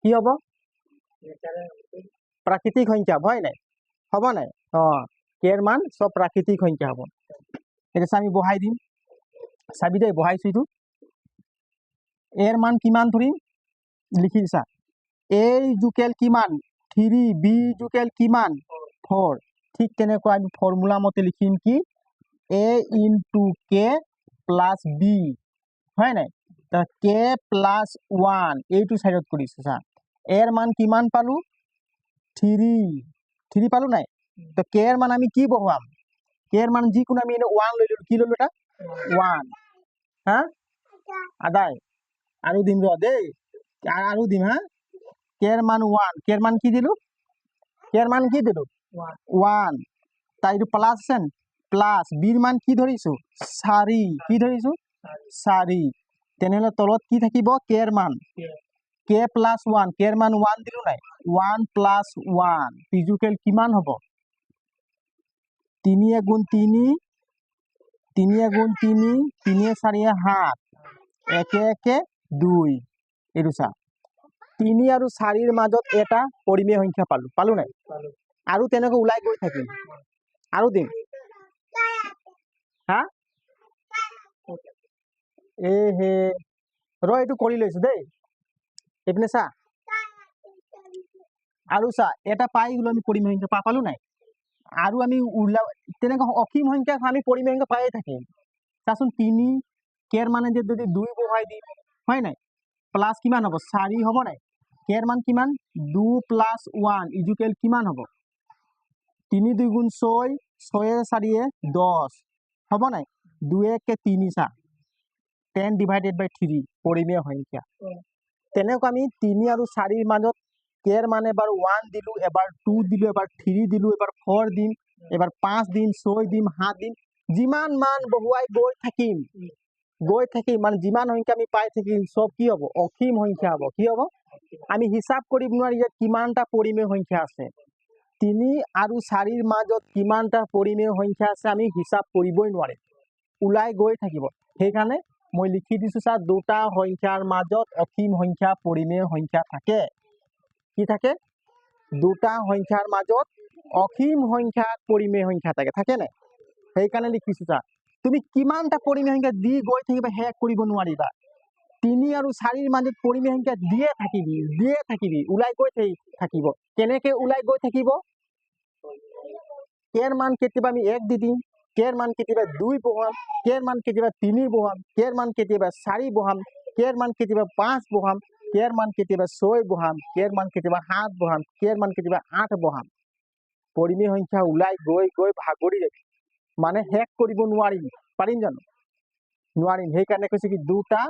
কি হ'ব প্ৰাকৃতিক সংখ্যা হয় নাই হ'ব নাই কে এৰ মান সব প্ৰাকৃতিক সংখ্যা হ'ব এটা আমি বহাই দিম চাবি দেই বহাইছো এইটো এর মান কিমান ধৰিম লিখিছা এ ইজুকেল কিমান 3 বি ইজুকেল কিমান 4 ঠিক তেনেকুৱা আমি ফৰ্মুলা মতে লিখিম কি এ ইনটু কে প্লাস বি হয় নাই কে প্লাস 1 এইটো সাইডত কৰিছো চা এর মান কিমান পালো 3 পালো নাই তো কে এর মান আমি কি বহাম কে এর মান যিকোনো আমি 1 লৈ ললো কি ললো এটা 1 হা আদায় আৰু দিম ৰ দেই আৰু দিম হা কে এৰ মান 1 কে এৰ মান কি দিলো 1 তাই এইটো প্লাস আছে প্লাস বিৰ মান কি ধৰিছো 4 কি ধৰিছো 4 তেনেহলে তলত কি থাকিব কে এর মান কে প্লাস 1 কে এর মান 1 দিলো নাই 1 প্লাস 1 ইজুকেল কিমান হ'ব 3 গুণ 3 3 গুণ 3 3 4 7 একে একে 2 এইটো চা 3 আৰু 4ৰ মাজত এটা পৰিমেয় সংখ্যা পালো নাই আৰু তেনেকৈ ওলাই গৈ থাকিম আৰু দিম হা এ হে ৰ এইটো কৰি লৈছো দেই এইপিনে চা আৰু চা এটা পাই গলো আমি পৰিমেয় সংখ্যা পালো নাই আৰু আমি তেনেকৈ অসীম সংখ্যা আমি পৰিমেয় সংখ্যা পাই থাকিম চাচোন 3 কেৰ মানে যদি 2 বহাই দিম হয় নাই প্লাস কিমান হ'ব 4 হ'ব নাই কেৰ মান কিমান 2 প্লাস 1 ইজুকেল কিমান হ'ব 3 2 গুণ 6 6 4 10 হ'ব নাই 2 1 3 চা 10 ডিভাইডেড বাই 3 পৰিমেয় সংখ্যা তেনেকৈ আমি 3 আৰু 4 ৰ মাজত k ৰ মান এবাৰ 1 দিলো এবাৰ 2 দিলো এবাৰ 3 দিলো এবাৰ 4 দিম এবাৰ 5 দিম 6 দিম 7 দিম যিমান মান বহুৱাই গৈ থাকিম মানে যিমান সংখ্যা আমি পাই থাকিম সব কি হ'ব অসীম সংখ্যা হ'ব কি হ'ব আমি হিসাব কৰিব নোৱাৰি যে কিমানটা পৰিমেয় সংখ্যা আছে 3 আৰু 4 ৰ মাজত কিমানটা পৰিমেয় সংখ্যা আছে আমি হিসাব কৰিবই নোৱাৰিম ওলাই গৈ থাকিব সেইকাৰণে মই লিখি দিছো স্যাৰ দুটা সংখ্যাৰ মাজত অসীম সংখ্যা পৰিমেয় সংখ্যা থাকে কি থাকে দুটা সংখ্যাৰ মাজত অসীম সংখ্যা পৰিমেয় সংখ্যা থাকে না সেইকাৰণে লিখিছো স্যাৰ তুমি কিমানটা পৰিমেয় সংখ্যা দি গৈ থাকিবা শেষ কৰিব নোৱাৰিবা 3 আৰু 4 ৰ মাজত পৰিমেয় সংখ্যা দিয়ে থাকিবি ওলাই গৈ থাকিব কেনেকৈ ওলাই গৈ থাকিব k ৰ মান কেতিয়াবা আমি 1 দি দিম k ৰ মান কেতিয়াবা 2 বহাম k ৰ মান কেতিয়াবা 3 বহাম k ৰ মান কেতিয়াবা 4 বহাম k ৰ মান কেতিয়াবা 5 বহাম k ৰ মান কেতিয়াবা 6 বহাম k ৰ মান কেতিয়াবা 7 বহাম k ৰ মান কেতিয়াবা 8 বহাম পৰিমেয় সংখ্যা ওলাই গৈ ভাগৰি যাব মানে শেষ কৰিব নোৱাৰিম পাৰিম জানো নোৱাৰিম সেইকাৰণে কৈছে কি দুটা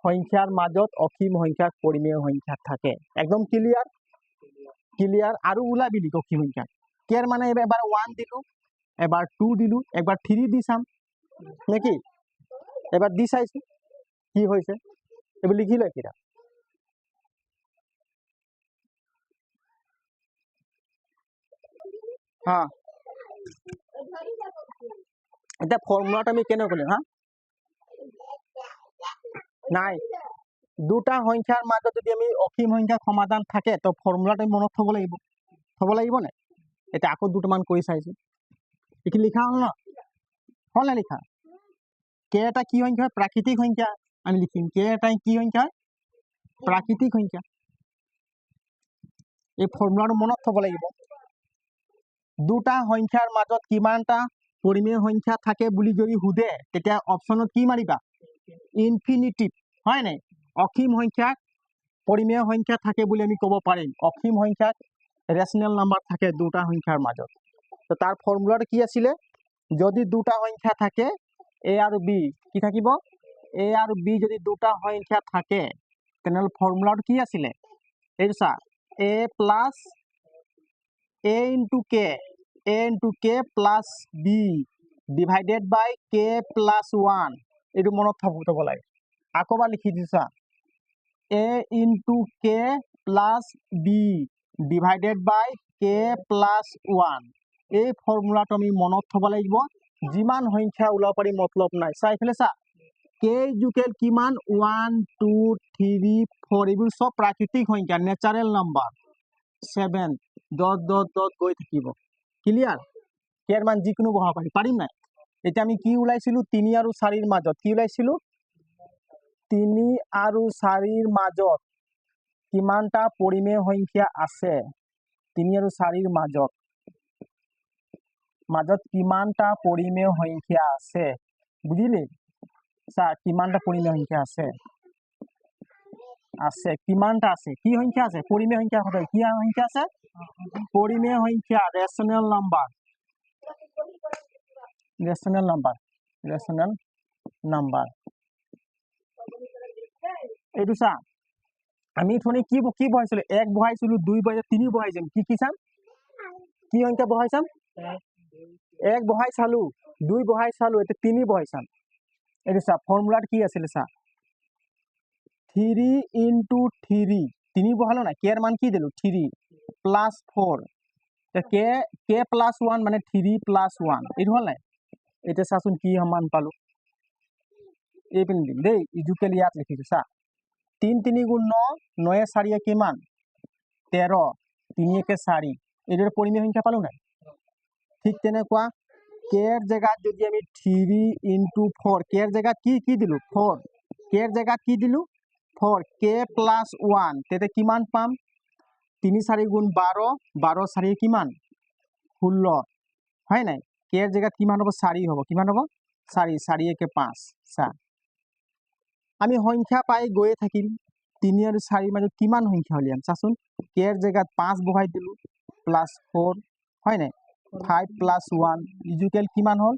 সংখ্যাৰ মাজত অসীম সংখ্যা পৰিমেয় সংখ্যা থাকে একদম ক্লিয়াৰ আৰু ওলাবি লিখ অসীম সংখ্যা k ৰ মানে এবাৰ 1 দিলো এবাৰ 2 দিলো এবাৰ 3 দি চাম নেকি এবাৰ দি চাইছো কি হৈছে এবাৰ লিখি লয় কিটা হা এটা ফৰ্মুলাটা আমি কেন কৰলাম হ্যাঁ নাই দুটা সংখ্যাৰ মাজত যদি আমি অসীম সংখ্যা সমাধান থাকে তো ফৰ্মুলাটা মনত থব লাগিব না এটা আকৌ দুটামান কৰি চাইছো এটি লিখা হল না লিখা কে এটা কি সংখ্যা প্রাকৃতিক সংখ্যা আমি লিখিম কে এটা কি সংখ্যা প্রাকৃতিক সংখ্যা এই ফর্মুলাটো মনত থব লাগিব দুটা সংখ্যাৰ মাজত কিমানটা পৰিমেয় সংখ্যা থাকে বুলি যদি সুধে তেতিয়া অপশনত কি মাৰিবা ইনফিনিটিভ হয় নাই অসীম সংখ্যা পৰিমেয় সংখ্যা থাকে বুলি আমি ক'ব পাৰিম অসীম সংখ্যাত ৰেশনাল নাম্বাৰ থাকে দুটা সংখ্যাৰ মাজত তো তাৰ ফৰ্মুলাটো কি আছিল যদি দুটা সংখ্যা থাকে a আৰু b কি থাকিব a আৰু b যদি দুটা সংখ্যা থাকে তেনহলে ফৰ্মুলাটো কি আছিল এইটো চা a plus a into k plus b divided by k plus 1 এইটো মনত থব লাগে আকোবা লিখি দিছা a into k plus b divided by k plus 1 এই ফৰ্মুলাটো আমি মনত থব লাগিব যিমান সংখ্যা ওলাব পাৰি মতলব নাই চাইফালে চা k ইকুয়াল কিমান 1 2 3 4 এইবোৰ সব প্ৰাকৃতিক সংখ্যা নেচাৰেল নাম্বাৰ 7 ডট গৈ থাকিব ক্লিয়াৰ কে মান যিকোনো বহাব পাৰিম নাই এটা আমি কি ওলাইছিলো 3 আৰু 4 ৰ মাজত কি ওলাইছিলো 3 আৰু 4 ৰ মাজত কিমানটা পৰিমেয় সংখ্যা আছে 3 আৰু 4 ৰ মাজত কিমানটা পৰিমেয় সংখ্যা আছে বুজিলি চা কিমানটা পৰিমেয় সংখ্যা আছে কিমানটা আছে কি সংখ্যা আছে পৰিমেয় সংখ্যা হবে কি সংখ্যা আছে পৰিমেয় সংখ্যা ৰেশনাল নাম্বার এইটো চা আমি থনি কি বহাইছিল 1 বহাইছিল 2 বহাইছিল 3 বহাইছিল কি চাম কি সংখ্যা বহাই চাম 1 বহাই চালু 2 বহাই চালু এটা 3 বহাই চাম এইটো চা ফর্মুলাটা কি আছিল চা 3 into 3 3 বহালো না কে এর মান কি দিলু 3 plus 4 তো k plus 1 মানে 3 plus 1 এইটো হল নাই এটা চাচোন কি মান পালো এই পিন দিম দেই ইজুকেল ইয়াত লিখিছো চা 3 3 গুণ 9 9 4 কিমান 13 3 1 4 এইটোৰ পৰিমেয় সংখ্যা পালো নাই ঠিক তেনেকুৱা k এর জায়গাত যদি আমি 3 into 4 k এর জায়গাত কি দিলু 4 k এর জায়গাত কি দিলু 4 k plus 1 তেতে কিমান পাম 3 4 গুণ 12 12 4 কিমান 16 হয় নাই k এর জায়গাত কিমান হ'ব 4 হ'ব কিমান হ'ব 4 4 1 5 চা আমি সংখ্যা পাই গয়ে থাকিম 3 আৰু 4 মাজত কিমান সংখ্যা উলিয়াম চাচোন k এর জায়গাত 5 বহাই দিলু প্লাস 4 হয় নাই 5 plus 1 ইকুয়াল কিমান হল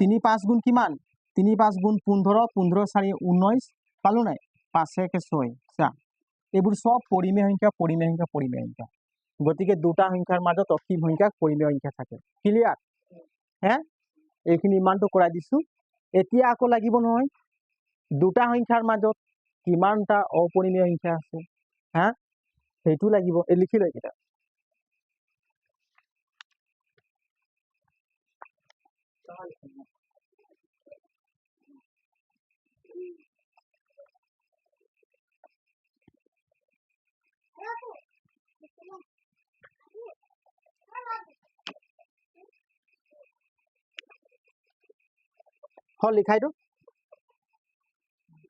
3 5 গুণ কিমান 3 5 গুণ 15 15 4 19 পালো নাই 5 1 6 চা এইবোৰ সব পৰিমেয় সংখ্যা গতিকে দুটা সংখ্যাৰ মাজত অসীম সংখ্যক পৰিমেয় সংখ্যা থাকে ক্লিয়াৰ হে এইখিনি ইমানটো কৰাই দিছো এতিয়া আকৌ লাগিব নহয় দুটা সংখ্যাৰ মাজত কিমানটা অপৰিমেয় সংখ্যা আছে হা সেইটো লাগিব এই লিখি লৈ কিটা হল লিখাইটো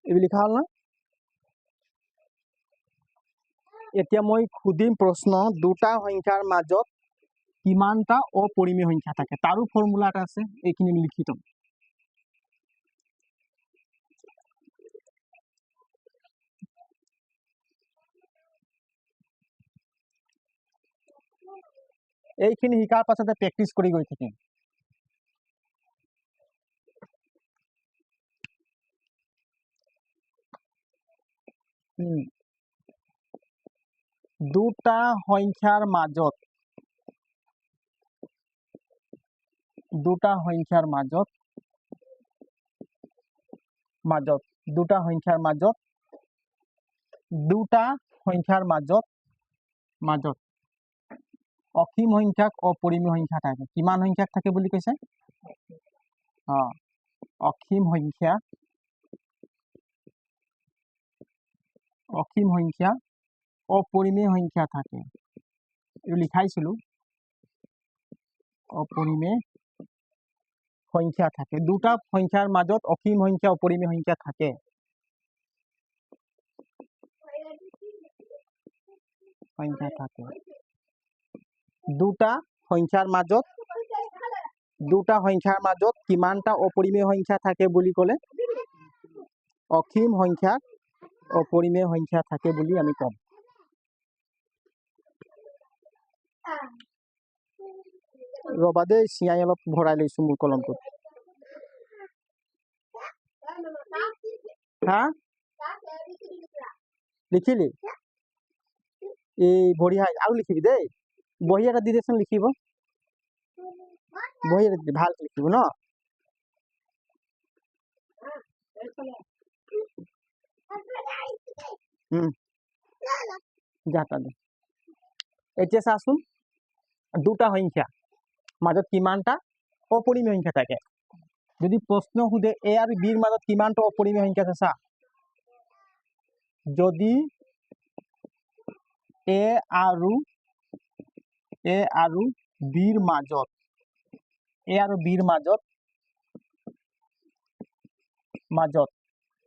এই লিখা হল না এতিয়া মই খুদিম প্ৰশ্ন দুটা সংখ্যাৰ মাজত কিমানটা অপৰিমেয় সংখ্যা থাকে তাৰো ফৰ্মুলা এটা আছে এইখিনি আমি লিখি থম এইখিনি শিকাৰ পাছতে প্ৰেক্টিস কৰি গৈ থাকিম দুটা সংখ্যাৰ মাজত দুটা সংখ্যাৰ মাজত অসীম সংখ্যক অপৰিমেয় সংখ্যা থাকে কিমান সংখ্যক থাকে বুলি কৈছে অসীম সংখ্যা অপৰিমেয় সংখ্যা থাকে এই লিখাইছিলো অপৰিমেয় সংখ্যা থাকে দুটা সংখ্যাৰ মাজত অসীম সংখ্যা অপৰিমেয় সংখ্যা থাকে দুটা সংখ্যাৰ মাজত কিমানটা অপৰিমেয় সংখ্যা থাকে বুলি ক'লে অসীম সংখ্যক অপৰিমেয় সংখ্যা থাকে বুলি আমি কম ৰবা দেই চিয়াই অলপ ভৰাই লৈছো মোৰ কলমটোত হা লিখিলি এই ভৰি হাই আৰু লিখিবি দেই বহি এটা দি দেচোন লিখিব বহি এটা দি ভাল লিখিব ন যাতা দে এতিয়া চাচোন দুটা সংখ্যা মাজত কিমানটা অপৰিমেয় সংখ্যা থাকে যদি প্ৰশ্ন সুধে এ আৰু বিৰ মাজত কিমানটা অপৰিমেয় সংখ্যা আছে চা যদি এ আৰু বিৰ মাজত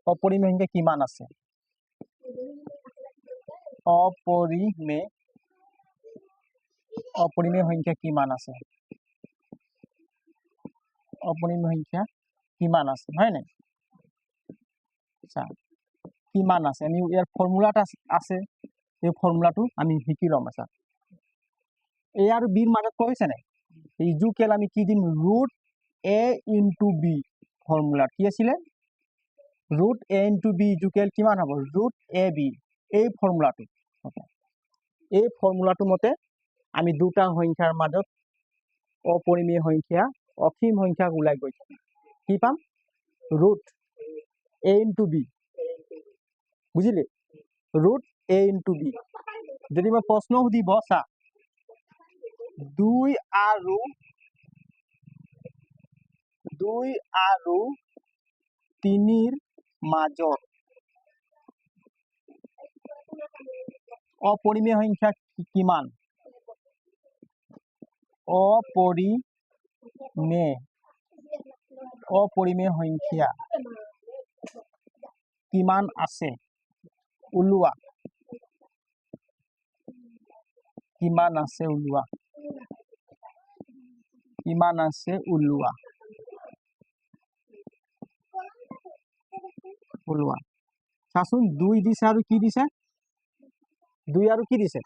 অপৰিমেয় সংখ্যা কিমান আছে অপৰিমেয় সংখ্যা কিমান আছে হয় নাই আচ্ছা কিমান আছে আমি ইয়াৰ ফৰ্মুলাটা আছে এই ফৰ্মুলাটো আমি শিকি লম আচ্ছা এ আৰু বিৰ মাজত কৈছে নাই ইজুকেল আমি কি দিম ৰুট এ ইনটু বি ফৰ্মুলা কি আছিলে ৰুট এ ইনটু বি ইজুকেল কিমান হ'ব ৰুট এ বি এই ফৰ্মুলাটো মতে আমি দুটা সংখ্যাৰ মাজত অপৰিমেয় সংখ্যা অসীম সংখ্যাক ওলাই গৈ থাকি কি পাম ৰুট এ ইনটু বি বুঝিলে ৰুট এ ইনটু বি যদি মই প্ৰশ্ন সুধিব চা 2 আৰু 3ৰ মাজত অপৰিমেয় সংখ্যা কিমান অপৰিমেয় সংখ্যা কিমান আছে ওলোৱা চাচোন 2 দিছে আৰু কি দিছে 2 আৰু কি দিছে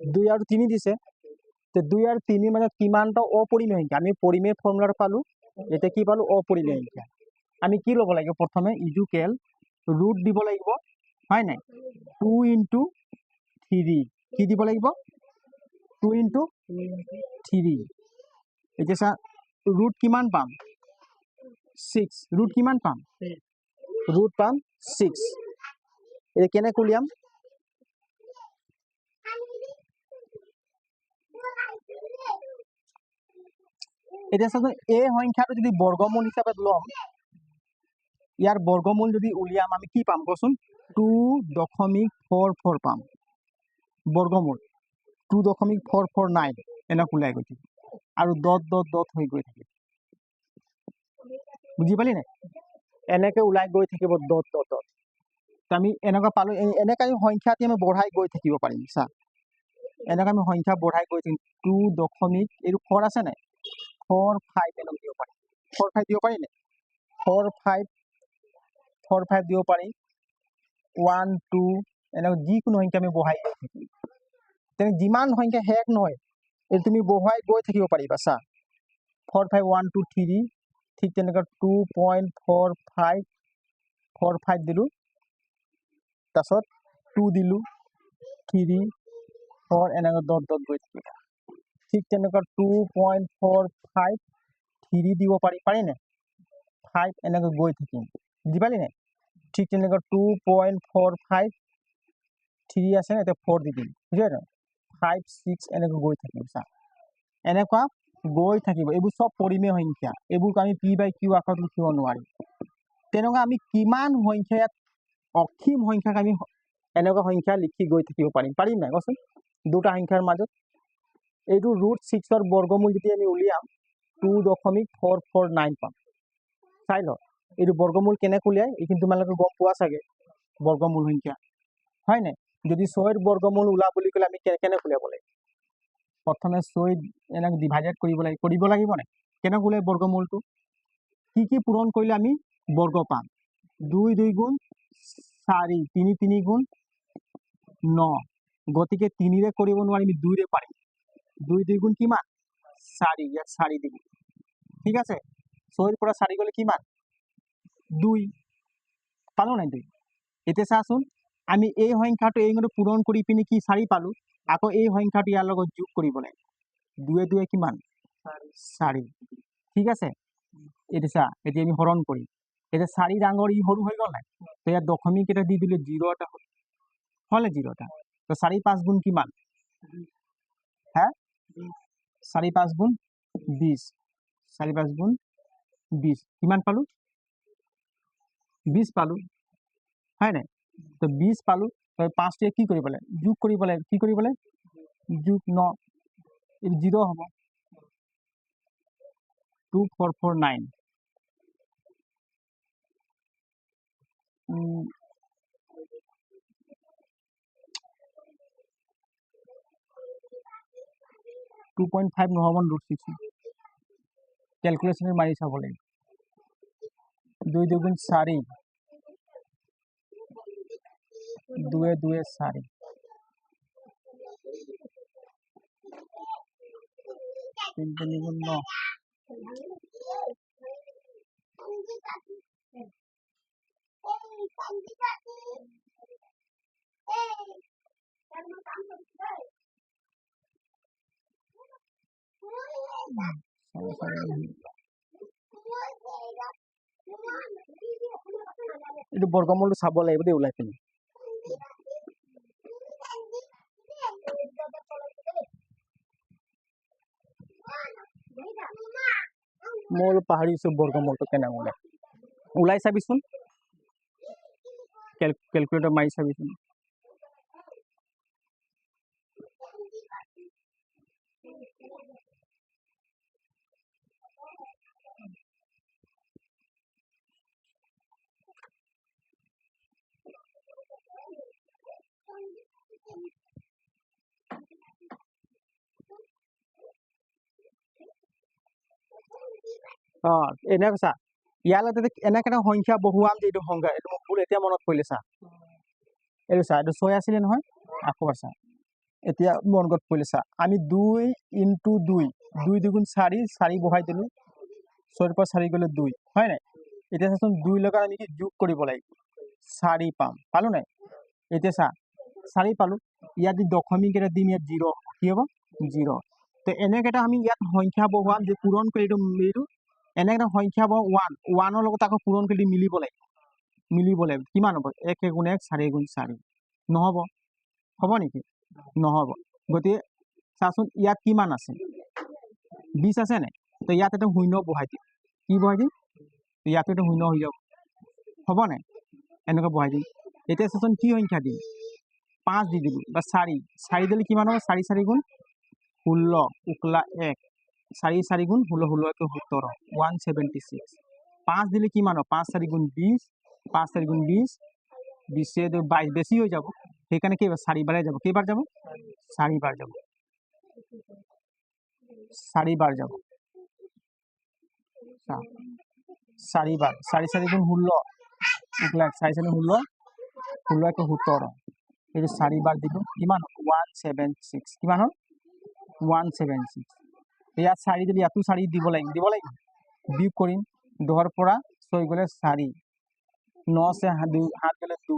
2 আৰু 3 দিছে তে 2 আৰু 3 মানে কিমানটা অপৰিমেয় সংখ্যা আমি পৰিমেয় ফৰ্মুলাৰ পালো এতিয়া কি পালো অপৰিমেয় সংখ্যা আমি কি ল'ব লাগিব প্ৰথমে ইজুকেল ৰুট দিব লাগিব হয় নাই 2 ইনটু 3 কি দিব লাগিব 2 ইনটু 3 এতিয়া চা ৰুট কিমান পাম 6 ৰুট কিমান পাম ৰুট পাম 6 এই কেনেকৈ উলিয়াম এতিয়া চাওক এই সংখ্যাটো যদি বৰ্গমূল হিচাপে লম ইয়াৰ বৰ্গমূল যদি উলিয়াম আমি কি পাম কোচোন 2.44 পাম বৰ্গমূল 2.449 এনেকৈ ওলাই গৈ থাকিব আৰু ডট ডট ডট হৈ গৈ থাকিব বুজি পালি নাই এনেকৈ ওলাই গৈ থাকিব ডট ডট ডট আমি এনেকুৱা পালো এনেকৈ আমি সংখ্যাটি আমি বঢ়াই গৈ থাকিব পাৰিম চা এনেকৈ আমি সংখ্যা বঢ়াই গৈ থাকিম 2. এইটো 4 আছে নাই 4 5 এনেকৈ দিব পাৰি 4 5 দিব পাৰি নাই 4 5 দিব পাৰি 1 2 এনেকৈ যিকোনো সংখ্যা আমি বঢ়াই গৈ থাকিম তেনে যিমান সংখ্যা শেষ নহয় এই তুমি বঢ়াই গৈ থাকিব পাৰিবা চা 4 5 1 2 3 ঠিক তেনেকৈ 2.45 দিলো তাৰপিছত 2 দিলো 3 4 এনেকৈ ডট ডট গৈ থাকিব ঠিক তেনেকৈ 2.45 3 দিব পাৰি নে 5 এনেকৈ গৈ থাকিম বুজি পালি নাই ঠিক তেনেকৈ 2.45 3 আছে এতিয়া 4 দি দিম বুজিলা 5 6 এনেকৈ গৈ থাকিব চা এনেকুৱা গৈ থাকিব এইবোৰ সব পৰিমেয় সংখ্যা এইবোৰ আমি p বাই q আকাৰত লিখিব নোৱাৰিম তেনেকুৱা আমি কিমান সংখ্যা ইয়াত অসীম সংখ্যাক আমি এনেকুৱা সংখ্যা লিখি গৈ থাকিব পাৰিম নাই কোৱাচোন দুটা সংখ্যাৰ মাজত এইটো √6 ৰ বৰ্গমূল যদি আমি উলিয়াম 2.449 পাম চাই ল এইটো বৰ্গমূল কেনেকৈ উলিয়াই এইখিনি তোমালোকে গম পোৱা চাগে বৰ্গমূল সংখ্যা হয় নাই যদি 6 ৰ বৰ্গমূল ওলা বুলি ক'লে আমি কেনেকৈ উলিয়াব লাগিব প্ৰথমে 6 এনেকৈ ডিভাইডেড কৰিব লাগিব নাই কেনেকৈ উলিয়াই বৰ্গমূলটো কি পূৰণ কৰিলে আমি বৰ্গ পাম 2 2 গুণ 4 3 3 গুণ 9 গতিকে 3 ৰে কৰিব নোৱাৰিম 2 ৰে পাৰিম 2 2 গুণ কিমান 4 ইয়াত 4 দিব ঠিক আছে 6 ৰ পৰা 4 গ'লে কিমান 2 পালো নাই 2 এতিয়া চাচোন আমি এই সংখ্যাটো এইমতে পূৰণ কৰি পিনি কি 4 পালো আকৌ এই সংখ্যাটো ইয়াৰ লগত যোগ কৰিব লাগে 2 2 কিমান 4 ঠিক আছে এটা চা এতিয়া আমি হৰণ কৰিম এটা 4 ডাঙৰ ই সৰু হৈ গ'ল নাই তো ইয়াত দশমিক এটা দি দিলে 0 এটা হলে 0 এটা তো 4 5 গুণ কিমান হ্যাঁ 4 5 গুণ 20 4 5 গুণ 20 কিমান পালো 20 পালো হয় নাই তো 20 পালো তো 5 টোৱে কি কৰিব লাগে যোগ কৰিব লাগে কি কৰিব লাগে যোগ 9 এই 0 হ'ব 2449 2.5 নহ'ব √6 ক্যালকুলেশনে মাৰি চাব লাগিব 2 2 গুণ 4 2 2 4 3 3 গুণ 9 এইটো বৰ্গমূলটো চাব লাগিব দেই ওলাই পিনি মই পাহৰিছো বৰ্গমূলটো কেনেকৈ ওলাই চাবিচোন ক্যালকুলেটৰ মাৰি চাবিচোন এনেকৈ চা ইয়ালৈকে এনেকৈ এটা সংখ্যা বহুৱাম যে এইটো সংখ্যা এইটো মোক ভুল এতিয়া মনত পৰিলে চা এইটো চা এইটো 6 আছিলে নহয় আকৌ চা এতিয়া মনত পৰিলে চা আমি 2 ইনটু 2 2 2 গুণ 4 4 বহাই দিলো 4 পৰা 4 গ'লে 2 হয় নাই এতিয়া চাচোন 2 লগত আমি কি যোগ কৰিব লাগিব 4 পাম পালো নাই এতিয়া চা 4 পালো ইয়াত দি দশমিক এটা দিম ইয়াত 0 কি হ'ব 0 তো এনেক এটা আমি ইয়াত সংখ্যা বহুৱাম যে পূৰণ কৰি এইটো এনেক এটা সংখ্যা বহু 1 ৰ লগত আকৌ পূৰণ কৰি মিলিব লাগিব কিমান হ'ব 1 গুণ 1 4 গুণ 4 নহ'ব হ'ব নেকি নহ'ব গতিকে চাচোন ইয়াত কিমান আছে 20 আছে নাই তো ইয়াত এটা শূন্য বহাই দিম কি বহাই দিম ইয়াত এটা শূন্য হৈ যাব হ'ব নাই এনেকৈ বহাই দিম এতিয়া চাচোন কি সংখ্যা দিম 5 দি দিলোঁ বা 4 দিলে কিমান হ'ব 4 4 গুণ 16 উকলা 1 4 4 গুণ 16 16 কে 17 176 5 দিলে কিমান হ'ব 5 4 গুণ 20 5 4 গুণ 20 20 22 বেছি হৈ যাব সেইকাৰণে কি 4 বাৰে যাব কেইবাৰ যাব 4 বাৰ যাব 4 বাৰ যাব 4 বাৰ 4 4 গুণ 16 উকলা 4 4 16 16 কে 17 এই 4 বাৰ দিলোঁ কিমান 176 কিমান হ'ল 176 ইয়াত 4 দিলে ইয়াতো 4 দিব লাগিব বিয়োগ কৰিম 10 পৰা 6 গ'লে 4 9 से 7 গ'লে 2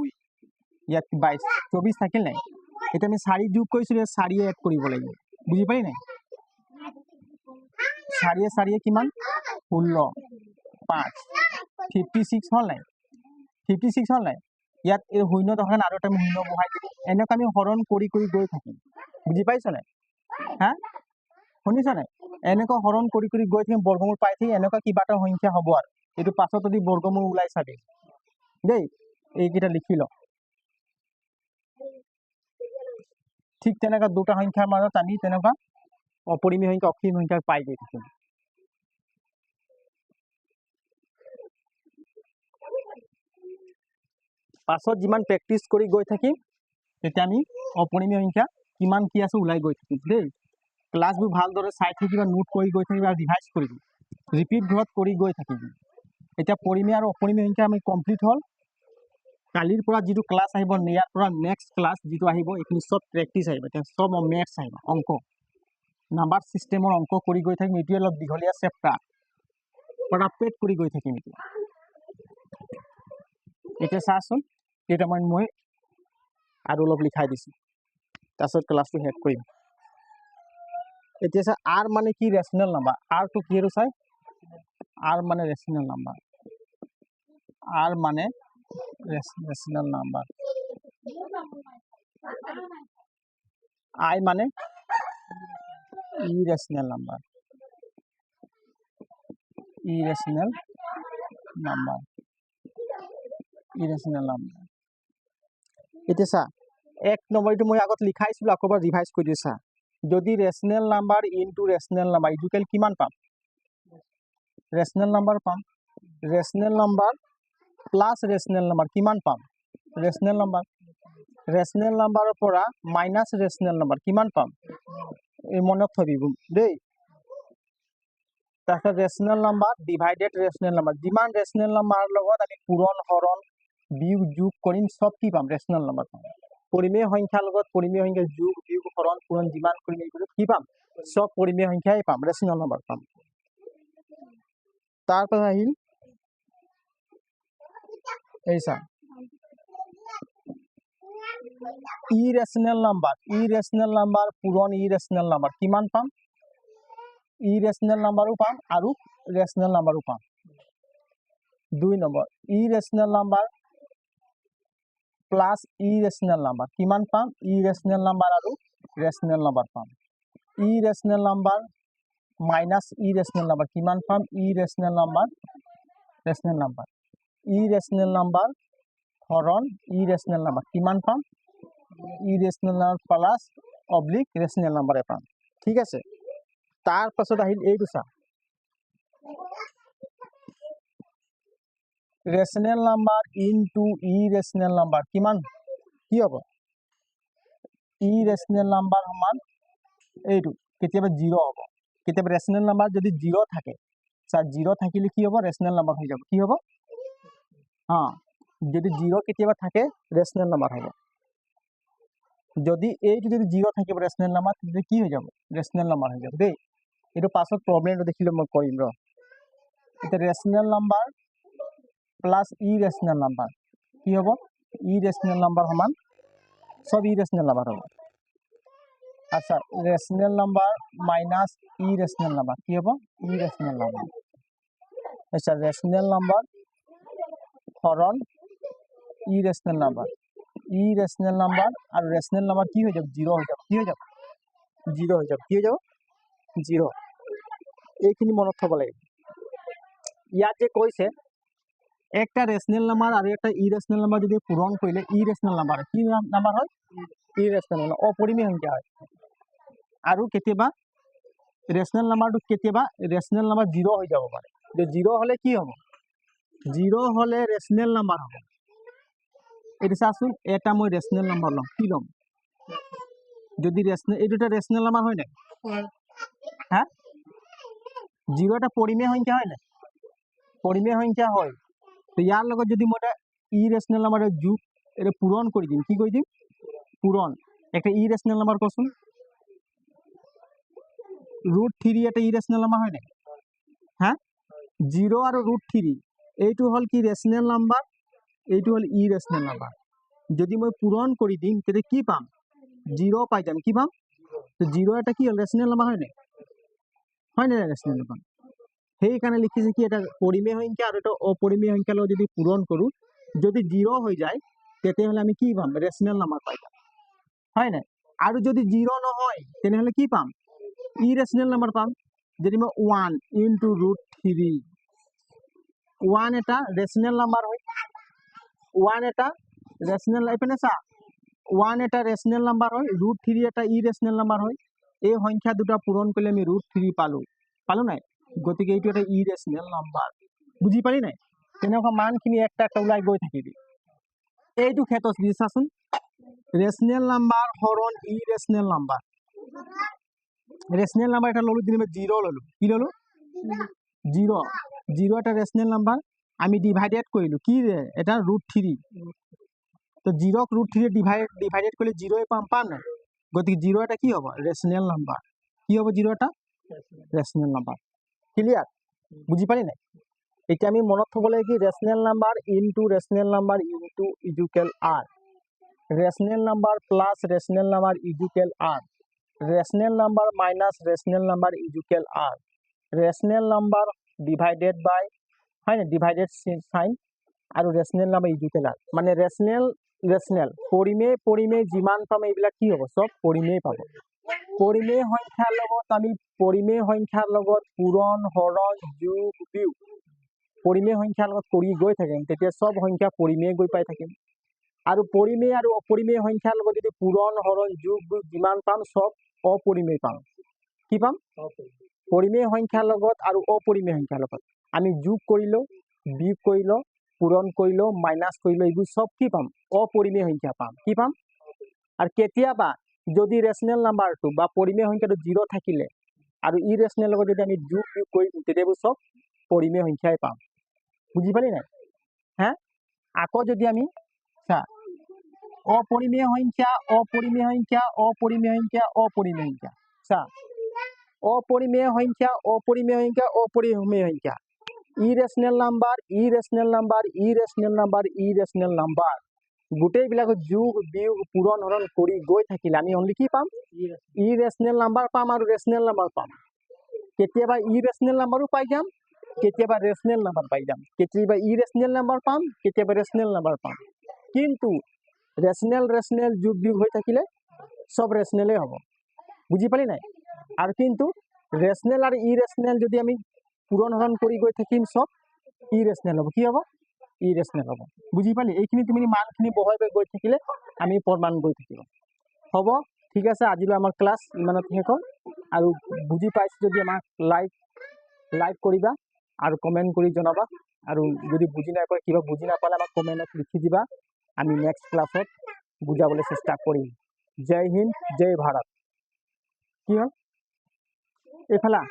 ইয়াত 22 24 থাকিল নাই এটা আমি 4 যোগ কৰিছিলোঁ 4 এড কৰিব লাগিব বুজি পালি নাই 4 কিমান 16 5 56 হ'ল নাই 56 হ'ল নাই ইয়াত এই শূন্য দশন আৰু এটা শূন্য বহাই দিম এনেকৈ আমি হৰণ কৰি গৈ থাকিম বুজি পাইছ নাই হা শুনিছ নাই এনেকৈ হৰণ কৰি গৈ থাকিম বৰ্গমূল পাই থাকি এনেকুৱা কিবা এটা সংখ্যা হ'ব আৰু এইটো পাছত যদি বৰ্গমূল ওলাই চাবি দেই এইকেইটা লিখি ল ঠিক তেনেকুৱা দুটা সংখ্যাৰ মাজত আমি তেনেকুৱা অপৰিমেয় সংখ্যা অসীম সংখ্যা পাই গৈ থাকিম পাছত যিমান প্ৰেক্টিচ কৰি গৈ থাকিম তেতিয়া আমি অপৰিমেয় সংখ্যা কিমান কি আছে ওলাই গৈ থাকিম দেই ক্লাছবোৰ ভালদৰে চাই থাকিবা নোট কৰি গৈ থাকিবা আৰু ৰিভাইজ কৰিবি ৰিপিট ঘৰত কৰি গৈ থাকিবি এতিয়া পৰিমেয় আৰু অপৰিমেয় সংখ্যা আমি কমপ্লিট হ'ল কালিৰ পৰা যিটো ক্লাছ আহিব ইয়াৰ পৰা নেক্সট ক্লাছ যিটো আহিব এইখিনি চব প্ৰেক্টিচ আহিব এতিয়া চব মেথছ আহিব অংক নাম্বাৰ চিষ্টেমৰ অংক কৰি গৈ থাকিম এইটোৱে অলপ দীঘলীয়া চেপ্টাৰ পৰাপেট কৰি গৈ থাকিম এতিয়া চাচোন কেইটামান মই আৰু অলপ লিখাই দিছোঁ তাৰপিছত ক্লাছটো শেষ কৰিম এতিয়া চা আৰ মানে কি ৰেচনেল নাম্বাৰ আৰটো কি আৰু চাই আৰ মানে ৰেচনেল নাম্বাৰ আৰ মানে ৰেচনেল নাম্বাৰ আই মানে ইৰেচনেল নাম্বাৰ ইৰেচনেল নাম্বাৰ এতিয়া চা 1 নম্বৰটো মই আগত লিখাইছিলোঁ আকৌ এবাৰ ৰিভাইজ কৰি দিছা যদি rational number into rational number equal কিমান পাম ৰেচনেল নাম্বাৰ পাম rational number plus rational number কিমান পাম ৰেচনেল নাম্বাৰৰ পৰা মাইনাছ ৰেচনেল নাম্বাৰ কিমান পাম এই মনত থবি দেই তাৰপিছত rational number divided rational number যিমান ৰেচনেল নাম্বাৰৰ লগত আমি পূৰণ হৰণ বিয়োগ যোগ কৰিম সব কি পাম ৰেচনেল নাম্বাৰ পাম পৰিমেয় সংখ্যাৰ লগত পৰিমেয় সংখ্যা যোগ বিয়োগ হৰণ পূৰণ যিমান কৰিম এইবোৰ কি পাম সব পৰিমেয় সংখ্যাই পাম ৰেচনেল নাম্বাৰ পাম তাৰপৰা আহিল এই চা ইৰেচনেল নাম্বাৰ পূৰণ ইৰেচনেল নাম্বাৰ কিমান পাম ইৰেচনেল নাম্বাৰো পাম আৰু ৰেচনেল নাম্বাৰো পাম 2 নম্বৰ ইৰেচনেল নাম্বাৰ প্লাছ ইৰেচনেল নাম্বাৰ কিমান পাম ইৰেচনেল নাম্বাৰ আৰু ৰেচনেল নাম্বাৰ পাম ইৰেচনেল নাম্বাৰ মাইনাছ ইৰেচনেল নাম্বাৰ কিমান পাম ইৰেচনেল নাম্বাৰ ইৰেচনেল নাম্বাৰ হৰণ ইৰেচনেল নাম্বাৰ কিমান পাম ইৰেচনেল নাম্বাৰ প্লাছ অবলিক ৰেচনেল নাম্বাৰে পাম ঠিক আছে তাৰ পাছত আহিল এইটো চা ৰেচনেল নাম্বাৰ ইনটু ইৰেচনেল নাম্বাৰ কিমান কি হ'ব ইৰেচনেল নাম্বাৰ সমান এইটো কেতিয়াবা 0 হ'ব কেতিয়াবা ৰেচনেল নাম্বাৰ যদি 0 থাকে চা 0 থাকিলে কি হ'ব ৰেচনেল নাম্বাৰ হৈ যাব কি হ'ব যদি 0 কেতিয়াবা থাকে ৰেচনেল নাম্বাৰ হ'ব যদি এইটো যদি 0 থাকিব ৰেচনেল নাম্বাৰ তেতিয়া কি হৈ যাব ৰেচনেল নাম্বাৰ হৈ যাব দেই এইটো পাছত প্ৰবলেমটো দেখিলে মই কৰিম ৰ এটা ৰেচনেল নাম্বাৰ প্লাস ইৰেচনেল নাম্বাৰ কি হ'ব ইৰেচনেল নাম্বাৰ সমান সব ইৰেচনেল নাম্বাৰ হ'ব আচ্ছা ৰেচনেল নাম্বাৰ মাইনাস ইৰেচনেল নাম্বাৰ কি হ'ব ইৰেচনেল নাম্বাৰ আচ্ছা ৰেচনেল নাম্বাৰ হৰণ ইৰেচনেল নাম্বাৰ আৰু ৰেচনেল নাম্বাৰ কি হৈ যাব 0 হৈ যাব কি হৈ যাব 0 হৈ যাব কি হৈ যাব 0 এইখিনি মনত থব লাগিব ইয়াত যে কৈছে একটা রেশনেল নাম্বার আর একটা ইরেশনেল নাম্বার যদি পূরণ করলে ইরেশনেল নাম্বার কি নাম্বার হয় ইরেশনেল অপরিমেয় সংখ্যা হয় আর কেতিয়াবা রেশনেল নাম্বারটো কেতিয়াবা রেশনেল নাম্বার 0 হয়ে যাব পারে যে 0 হলে কি হবে 0 হলে রেশনেল নাম্বার হবে এটা চাচোন এটা মই রেশনেল নাম্বার লম কি লম যদি রেশনেল এই দুটা রেশনেল নাম্বার হয় না হ্যাঁ 0 এটা পরিমেয় সংখ্যা হয় না পরিমেয় সংখ্যা হয় তো ইয়ার লগত যদি মই ইরেশনেল নাম্বারের যোগ এটা পূরণ করে দিম কি করে দিম পূরণ একটা ইরেশনেল নাম্বার কসুন √3 এটা ইরেশনেল নাম্বার হয় না হ্যাঁ 0 আর √3 এইটো হল কি রেশনেল নাম্বার এইটো হল ইরেশনেল নাম্বার যদি মই পূরণ করে দিম তাহলে কি পাম 0 পাই যাম কি পাম তো 0 এটা কি হল রেশনেল নাম্বার হয় না রেশনেল নাম্বার সেইকাৰণে লিখিছে কি এটা পৰিমেয় সংখ্যা আৰু এটা অপৰিমেয় সংখ্যাৰ লগত যদি পূৰণ কৰোঁ যদি 0 হৈ যায় তেতিয়াহ'লে আমি কি পাম ৰেচনেল নাম্বাৰ পাই যাম হয় নাই আৰু যদি 0 নহয় তেনেহ'লে কি পাম ইৰেচনেল নাম্বাৰ পাম যদি মই 1 ইনটু √3 1 এটা ৰেচনেল নাম্বাৰ হয় 1 এটা ৰেচনেল এপিনে চা 1 এটা ৰেচনেল নাম্বাৰ হয় √3 এটা ইৰেচনেল নাম্বাৰ হয় এই সংখ্যা দুটা পূৰণ কৰিলে আমি √3 পালো নাই গতিকে এইটো এটা ইৰেশনেল নাম্বাৰ বুজি পালি নাই তেনেকুৱা মানখিনি একটা একটা ওলাই গৈ থাকিবি এইটো ক্ষেত্ৰত চাচোন ৰেশনেল নাম্বাৰ হৰণ ইৰেশনেল নাম্বাৰ ৰেশনেল নাম্বাৰ এটা ললো দিনে 0 ললো কি ললো 0 এটা ৰেশনেল নাম্বাৰ আমি ডিভাইডেড কৰিলো কি এটা √3 তো 0 ক √3 ডিভাইডেড কৰিলে 0 পাম না গতিকে 0 এটা কি হ'ব ৰেশনেল নাম্বাৰ কি হ'ব 0 এটা ৰেশনেল নাম্বাৰ ক্লিয়ার বুঝি পারি না এটা আমি মনত থব লাগে কি rational number into rational number into equal R rational number plus rational number equal R rational number minus rational number equal R rational number divided by হয় না divided sign R rational number equal R মানে রেশনেল পরিমেয় যিমান পাম এইবিলাক কি হ'ব সব পরিমেয় পাব পৰিমেয় সংখ্যাৰ লগত আমি পৰিমেয় সংখ্যাৰ লগত পূৰণ হৰণ যোগ বিয়োগ পৰিমেয় সংখ্যাৰ লগত কৰি গৈ থাকিম তেতিয়া সব সংখ্যা পৰিমেয় গৈ পাই থাকিম আৰু পৰিমেয় আৰু অপৰিমেয় সংখ্যাৰ লগত যদি পূৰণ হৰণ যোগ বিয়োগ যিমান পাম সব অপৰিমেয় পাম কি পাম পৰিমেয় সংখ্যাৰ লগত আৰু অপৰিমেয় সংখ্যাৰ লগত আমি যোগ কৰিলো বিয়োগ কৰিলো পূৰণ কৰিলো মাইনাস কৰিলো এইবোৰ সব কি পাম অপৰিমেয় সংখ্যা পাম কি পাম আৰু কেতিয়াবা যদি ৰেশনেল নাম্বাৰটো বা পৰিমেয় সংখ্যাটো 0 থাকিলে আৰু ইৰেশনেল লগত যদি আমি যোগ বিয়োগ কৰি তেতিয়াবোৰ সব পৰিমেয় সংখ্যাই পাম বুজি পালি নাই হ্যাঁ আকৌ যদি আমি চা অপৰিমেয় সংখ্যা চা অপৰিমেয় সংখ্যা ইৰেশনেল নাম্বাৰ গোটেইবিলাকত যোগ বিয়োগ পূৰণ হৰণ কৰি গৈ থাকিলে আমি অনলি কি পাম ইৰেশনেল নাম্বাৰ পাম আৰু ৰেশনেল নাম্বাৰ পাম কেতিয়াবা ইৰেশনেল নাম্বাৰো পাই যাম কেতিয়াবা ৰেশনেল নাম্বাৰ পাই যাম কেতিয়াবা ইৰেশনেল নাম্বাৰ পাম কেতিয়াবা ৰেশনেল নাম্বাৰ পাম কিন্তু ৰেশনেল যোগ বিয়োগ হৈ থাকিলে সব ৰেশনেলে হ'ব বুজি পালি নাই আৰু কিন্তু ৰেশনেল আৰু ইৰেশনেল যদি আমি পূৰণ হৰণ কৰি গৈ থাকিম সব ইৰেশনেল হ'ব কি হ'ব ইৰেশনেল হ'ব বুজি পালি এইখিনি তুমি মানখিনি বহাই গৈ থাকিলে আমি প্ৰমাণ গৈ থাকিব হ'ব ঠিক আছে আজিলৈ আমাৰ ক্লাছ ইমানত শেষ হ'ল আৰু বুজি পাইছো যদি আমাক লাইক কৰিবা আৰু কমেন্ট কৰি জনাবা আৰু যদি বুজি নাই পায় কিবা বুজি নাপালে আমাক কমেন্টত লিখি দিবা আমি নেক্সট ক্লাছত বুজাবলৈ চেষ্টা কৰিম জয় হিন্দ জয় ভাৰত কি হ'ল এইফালা